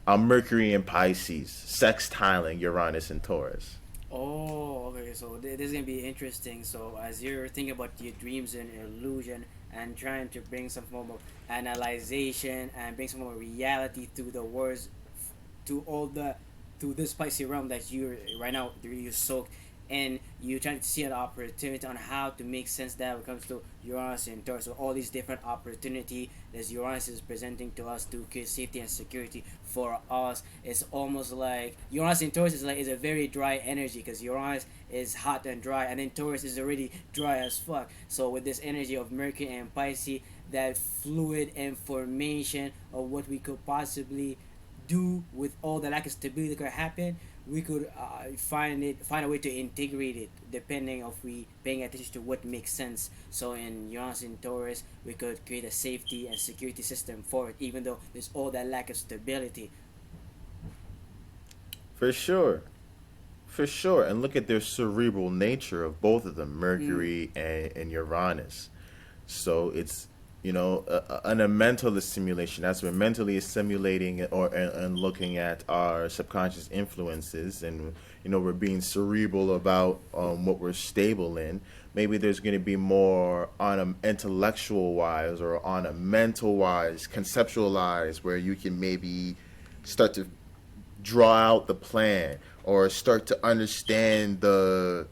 Mercury and Pisces sextiling Uranus and Taurus. Oh, okay. So this is gonna be interesting. So as you're thinking about your dreams and illusion and trying to bring some form of analyzation and bring some form of reality through the words, to all the to this spicy realm that you right now you soak, and you trying to see an opportunity on how to make sense that when it comes to Uranus and Taurus. So all these different opportunity that Uranus is presenting to us to create safety and security for us. It's almost like Uranus and Taurus is a very dry energy, because Uranus is hot and dry, and then Taurus is already dry as fuck. So with this energy of Mercury and Pisces, that fluid information of what we could possibly do with all the lack of stability that could happen, we could find a way to integrate it, depending if we paying attention to what makes sense. So in Uranus and Taurus, we could create a safety and security system for it, even though there's all that lack of stability. For sure. For sure. And look at their cerebral nature of both of them, Mm. Mercury and Uranus. So it's, a mental simulation. As we're mentally simulating and looking at our subconscious influences, and we're being cerebral about what we're stable in. Maybe there's going to be more on a intellectual wise or on a mental wise, conceptualize, where you can maybe start to draw out the plan or start to understand the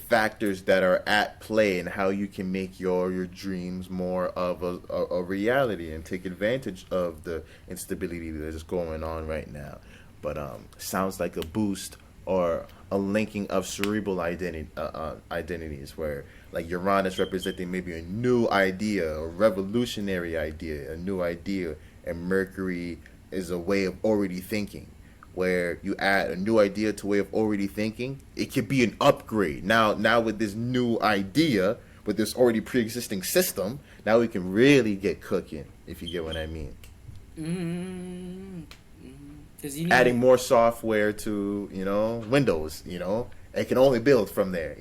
factors that are at play and how you can make your dreams more of a reality and take advantage of the instability that is going on right now. But sounds like a boost or a linking of cerebral identities, where like Uranus representing maybe a new idea, a revolutionary idea, a new idea, and Mercury is a way of already thinking, where you add a new idea to way of already thinking. It could be an upgrade. Now with this new idea, with this already pre-existing system, now we can really get cooking, if you get what I mean. Mm-hmm. Because you Adding need more software to, Windows, it can only build from there,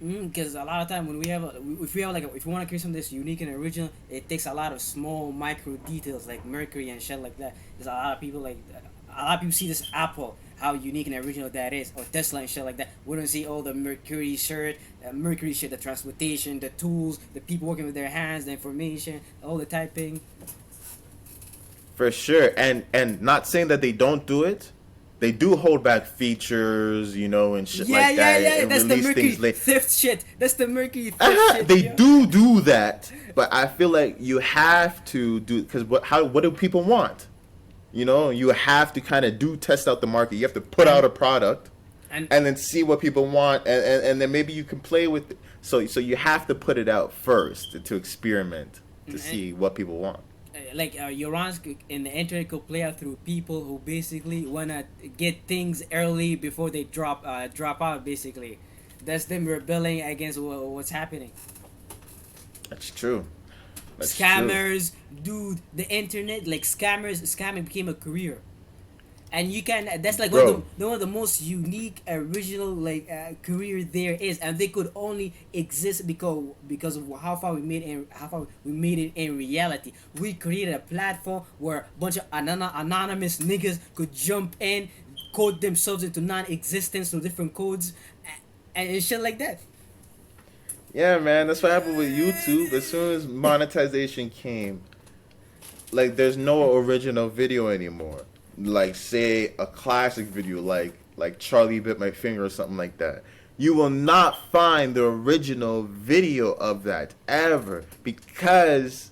because a lot of time when we have if we have like if we want to create something that's unique and original, it takes a lot of small micro details like Mercury and shit like that. There's a lot of people like a lot of people see this Apple, how unique and original that is, or Tesla and shit like that. We don't see all the Mercury shit, the transportation, the tools, the people working with their hands, the information, all the typing. For sure. And not saying that they don't do it. They do hold back features, and shit Yeah, like that, yeah. and That's the release Mercury things late. theft shit. That's the Mercury theft shit. They Yeah. do that, but I feel like you have to do, because what do people want? You have to kind of test out the market. You have to put out a product And and then see what people want, and then maybe you can play with it. So you have to put it out first to experiment to see what people want. like Uranus in the internet could play out through people who basically wanna get things early before they drop out. Basically, that's them rebelling against what's happening. That's true. That's true. Scammers, dude, the internet, like scamming became a career. And you can that's like Bro, one of the most unique original like career there is, and they could only exist because of how far we made it in reality. We created a platform where a bunch of anonymous niggas could jump in, code themselves into non-existence through different codes, and shit like that. yeah, man, that's what happened with YouTube. As soon as monetization came, like there's no original video anymore. Like say a classic video like Charlie bit my finger or something like that. You will not find the original video of that ever because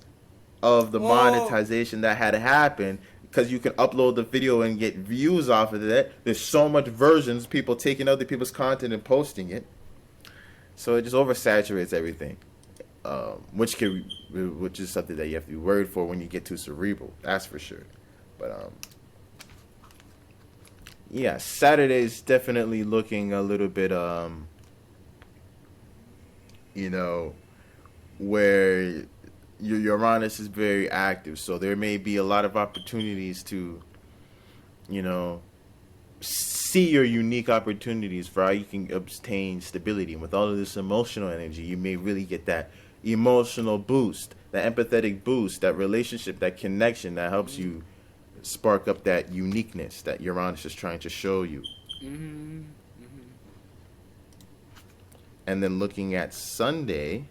of the Oh, monetization that had happened, because you can upload the video and get views off of it. There's so much versions, people taking other people's content and posting it. So it just oversaturates everything. Which is something that you have to be worried for when you get too cerebral. That's for sure. But yeah, Saturday's definitely looking a little bit you know, where your Uranus is very active, so there may be a lot of opportunities to, you know, see your unique opportunities for how you can obtain stability. And with all of this emotional energy, you may really get that emotional boost, that empathetic boost, that relationship, that connection that helps you spark up that uniqueness that Uranus is trying to show you. mm-hmm. And then looking at Sunday,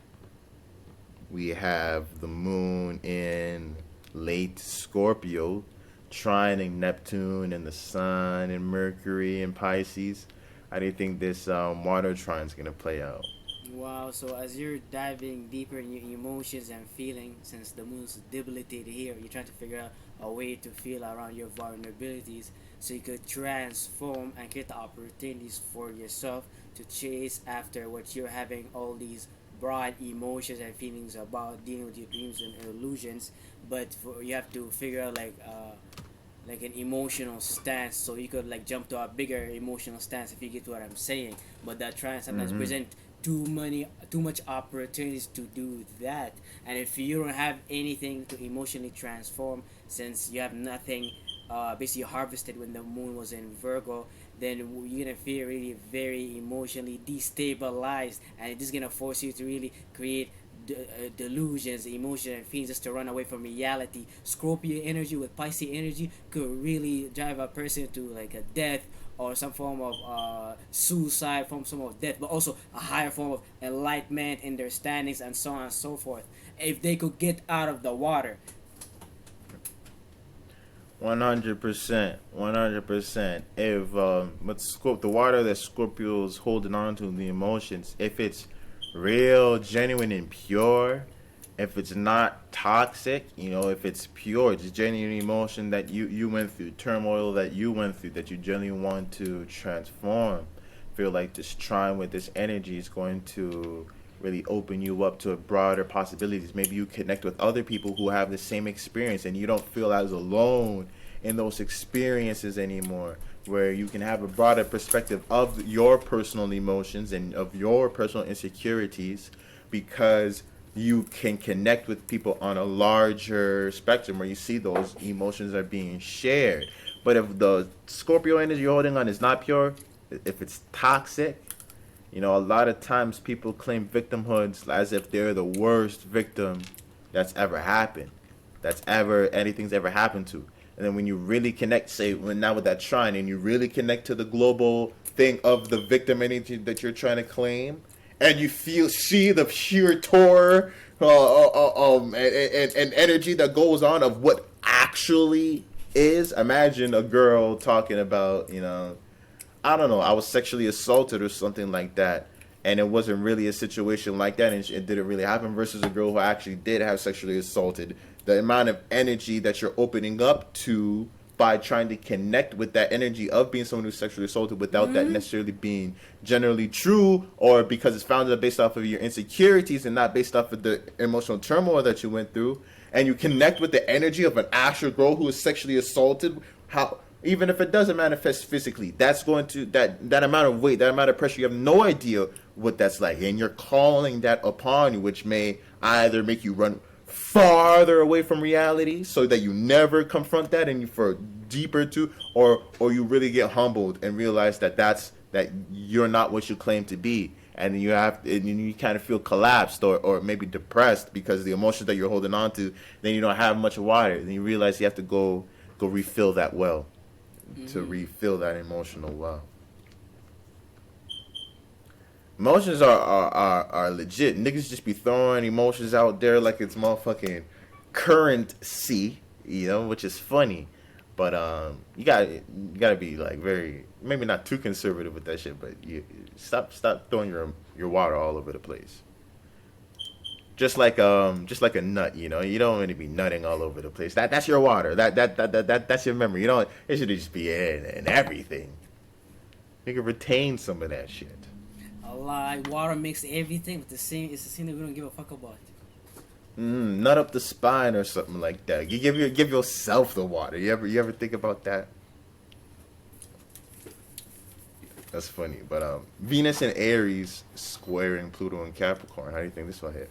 we have the moon in late Scorpio, trining Neptune and the sun and Mercury and Pisces. How do you think this water trine is going to play out? Wow, so as you're diving deeper in your emotions and feelings, since the moon's debilitated here, you're trying to figure out a way to feel around your vulnerabilities so you could transform and create the opportunities for yourself to chase after what you're having all these broad emotions and feelings about dealing with your dreams and illusions. But you have to figure out like an emotional stance so you could like jump to a bigger emotional stance, if you get what I'm saying. But that trans sometimes Mm-hmm. present too much opportunities to do that, and if you don't have anything to emotionally transform, since you have nothing basically harvested when the moon was in Virgo, then you're gonna feel really very emotionally destabilized, and it's gonna force you to really create delusions, emotions, and feelings just to run away from reality. Scorpio energy with Pisces energy could really drive a person to like a death or some form of suicide, from some of death, but also a higher form of enlightenment, understandings, and so on and so forth. If they could get out of the water. 100%, 100%. If the water that Scorpio's holding on to, the emotions, if it's real, genuine, and pure, if it's not toxic, if it's pure, it's genuine emotion that you went through, turmoil that you went through, that you genuinely want to transform, feel like this trine with this energy is going to really open you up to broader possibilities. Maybe you connect with other people who have the same experience and you don't feel as alone in those experiences anymore, where you can have a broader perspective of your personal emotions and of your personal insecurities, because you can connect with people on a larger spectrum where you see those emotions are being shared. But if the Scorpio energy you're holding on is not pure, if it's toxic, a lot of times people claim victimhoods as if they're the worst victim that's ever happened, anything's ever happened to. And then when you really connect, say, now with that trine, and you really connect to the global thing of the victim energy that you're trying to claim, and you see the sheer terror and energy that goes on of what actually is. Imagine a girl talking about, I don't know, I was sexually assaulted or something like that, and it wasn't really a situation like that, and it didn't really happen, versus a girl who actually did have sexually assaulted. The amount of energy that you're opening up to by trying to connect with that energy of being someone who's sexually assaulted without that necessarily being generally true, or because it's founded based off of your insecurities and not based off of the emotional turmoil that you went through, and you connect with the energy of an actual girl who is sexually assaulted, how, even if it doesn't manifest physically, that's going to, that amount of weight, that amount of pressure, you have no idea what that's like, and you're calling that upon you, which may either make you run farther away from reality so that you never confront that and you for deeper to, or you really get humbled and realize that you're not what you claim to be, and you kind of feel collapsed or maybe depressed because the emotions that you're holding on to, then you don't have much water, then you realize you have to go refill that well, to refill that emotional well. Emotions are legit. Niggas just be throwing emotions out there like it's motherfucking currency, which is funny. But you gotta be like very, maybe not too conservative with that shit, but you stop throwing your water all over the place. Just like a nut, you don't want to be nutting all over the place. That's your water. That's your memory. It should just be in everything. You can retain some of that shit. A lot. Water makes everything, but it's the same that we don't give a fuck about. Nut up the spine or something like that. You give yourself the water. You ever think about that? That's funny. But Venus and Aries squaring Pluto and Capricorn. How do you think this will hit?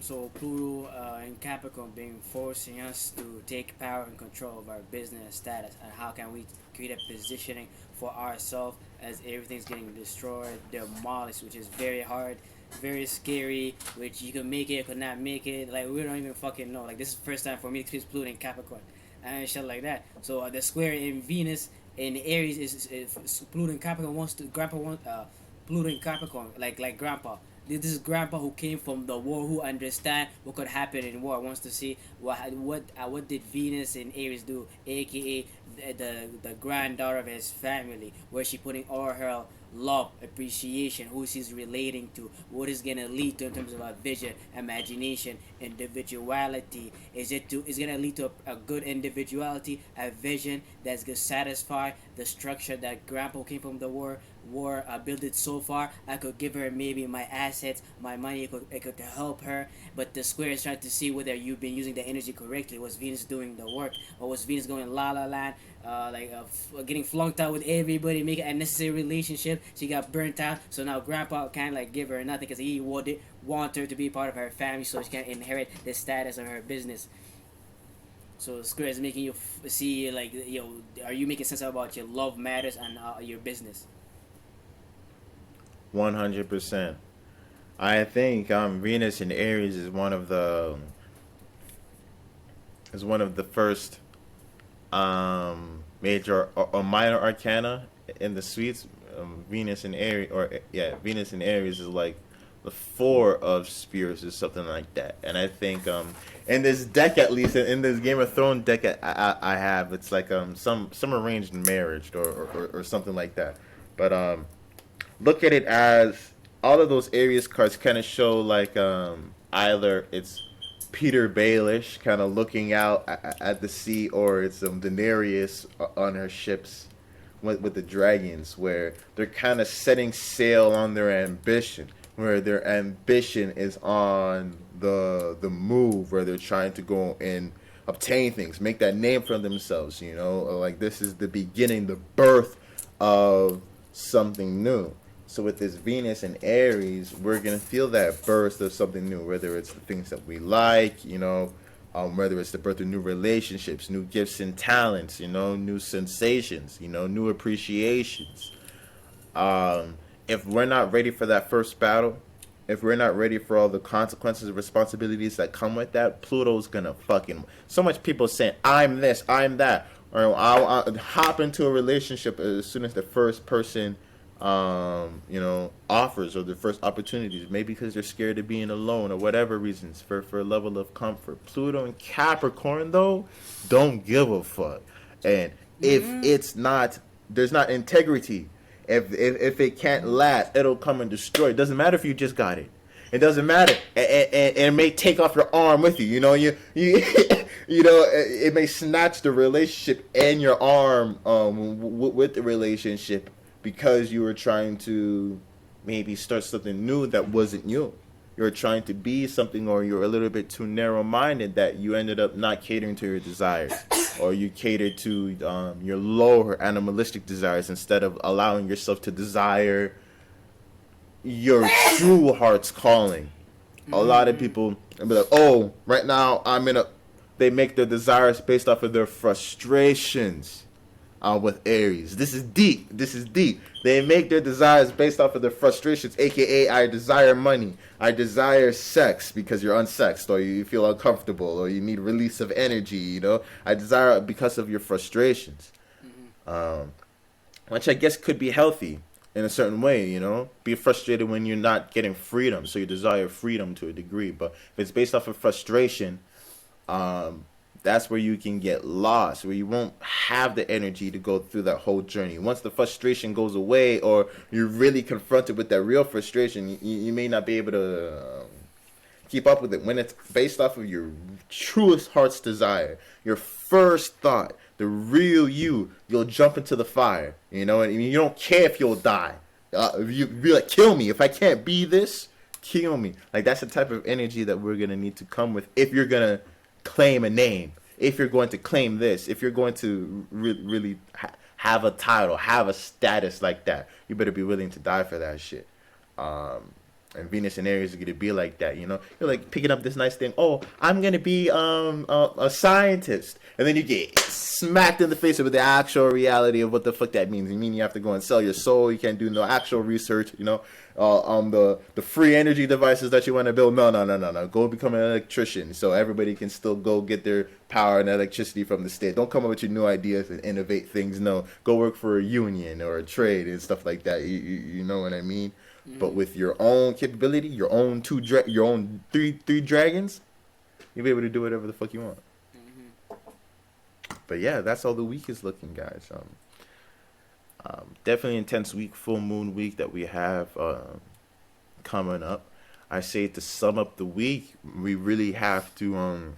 So Pluto and Capricorn being forcing us to take power and control of our business status, and how can we create a positioning for ourselves as everything's getting destroyed, demolished, which is very hard, very scary, which you can make it, could not make it, like we don't even fucking know. Like this is the first time for me to experience Pluto and Capricorn and shit like that. So the square in Venus and Aries is Pluto and Capricorn Pluto and Capricorn like grandpa. This is grandpa who came from the war, who understand what could happen in war, wants to see what did Venus and Aries do, aka the granddaughter of his family, where she putting all her love, appreciation, who she's relating to, what is gonna lead to in terms of a vision, imagination, individuality. Is gonna lead to a good individuality, a vision that's gonna satisfy the structure that grandpa came from the war built it so far. I could give her maybe my assets, my money, it could help her. But the square is trying to see whether you've been using the energy correctly. Was Venus doing the work, or was Venus going la la land, getting flunked out with everybody, making unnecessary relationship? She got burnt out, so now grandpa can't like give her nothing because he want her to be part of her family, so she can inherit the status of her business. So the square is making you see like, are you making sense about your love matters and your business? 100%. I think Venus in Aries is one of the first major or minor arcana in the suites. Venus in Aries, or yeah, Venus in Aries is like the four of spears or something like that. And I think in this deck, at least in this Game of Thrones deck I have, it's like some arranged marriage or something like that. But look at it as all of those Aries cards kind of show like either it's Peter Baelish kind of looking out at the sea, or it's Daenerys on her ships with the dragons, where they're kind of setting sail on their ambition, where their ambition is on the move, where they're trying to go and obtain things, make that name for themselves. You know, like this is the beginning, the birth of something new. So with this Venus and Aries, we're gonna feel that birth of something new, whether it's the things that we like, you know, whether it's the birth of new relationships, new gifts and talents, you know, new sensations, you know, new appreciations. If we're not ready for that first battle, if we're not ready for all the consequences and responsibilities that come with that, Pluto's gonna fucking. So much people saying, I'm this, I'm that, or I'll hop into a relationship as soon as the first person you know, offers or the first opportunities, maybe because they're scared of being alone or whatever reasons for a level of comfort. Pluto and Capricorn though don't give a fuck, and if it's not, there's not integrity. If it can't last, it'll come and destroy. It doesn't matter if you just got it. It doesn't matter, and it may take off your arm with you. You know, you you know, it may snatch the relationship and your arm with the relationship, because you were trying to maybe start something new that wasn't you. You're trying to be something, or you're a little bit too narrow-minded that you ended up not catering to your desires, or you catered to your lower animalistic desires instead of allowing yourself to desire your true heart's calling. A lot of people be like, oh, right now I'm in a... They make their desires based off of their frustrations. With Aries, this is deep. This is deep. They make their desires based off of their frustrations, aka I desire money, I desire sex because you're unsexed, or you feel uncomfortable, or you need release of energy. You know, I desire it because of your frustrations, which I guess could be healthy in a certain way. You know, be frustrated when you're not getting freedom, so you desire freedom to a degree. But if it's based off of frustration, that's where you can get lost, where you won't have the energy to go through that whole journey. Once the frustration goes away, or you're really confronted with that real frustration, you may not be able to keep up with it. When it's based off of your truest heart's desire, your first thought, the real you'll jump into the fire. You know, and you don't care if you'll die. You be like, kill me. If I can't be this, kill me. Like, that's the type of energy that we're going to need to come with if you're going to claim a name, if you're going to claim this, if you're going to really have a title, have a status like that. You better be willing to die for that shit. And Venus and Aries are going to be like that, you know. You're like picking up this nice thing. Oh, I'm going to be a scientist. And then you get smacked in the face with the actual reality of what the fuck that means. You mean you have to go and sell your soul. You can't do no actual research, you know. The free energy devices that you want to build. No. Go become an electrician so everybody can still go get their power and electricity from the state. Don't come up with your new ideas and innovate things. No, go work for a union or a trade and stuff like that. You know what I mean? But with your own capability, your own three dragons, you'll be able to do whatever the fuck you want. But yeah, that's how the week is looking, guys. Definitely intense week, full moon week that we have coming up. I say to sum up the week, we really have to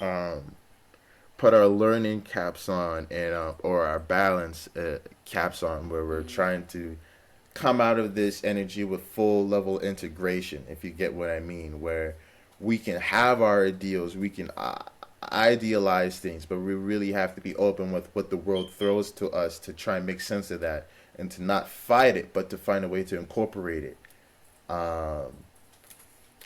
put our learning caps on and or our balance caps on, where we're trying to come out of this energy with full level integration, if you get what I mean, where we can have our ideals, we can idealize things, but we really have to be open with what the world throws to us to try and make sense of that, and to not fight it, but to find a way to incorporate it.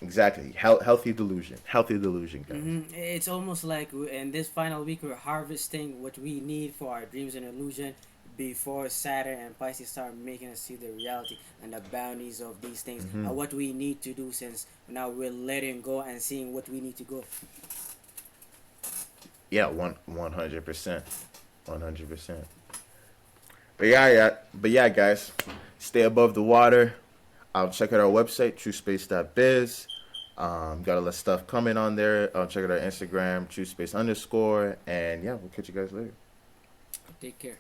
Exactly. Healthy delusion, guys. It's almost like in this final week we're harvesting what we need for our dreams and illusion, before Saturn and Pisces start making us see the reality and the bounties of these things Mm-hmm. and what we need to do, since now we're letting go and seeing what we need to go. Yeah, 100%. 100%. But yeah, guys, stay above the water. Check out our website, TRUSAPCE.biz. Got a lot of stuff coming on there. Check out our Instagram, TRUSAPCE_. And yeah, we'll catch you guys later. Take care.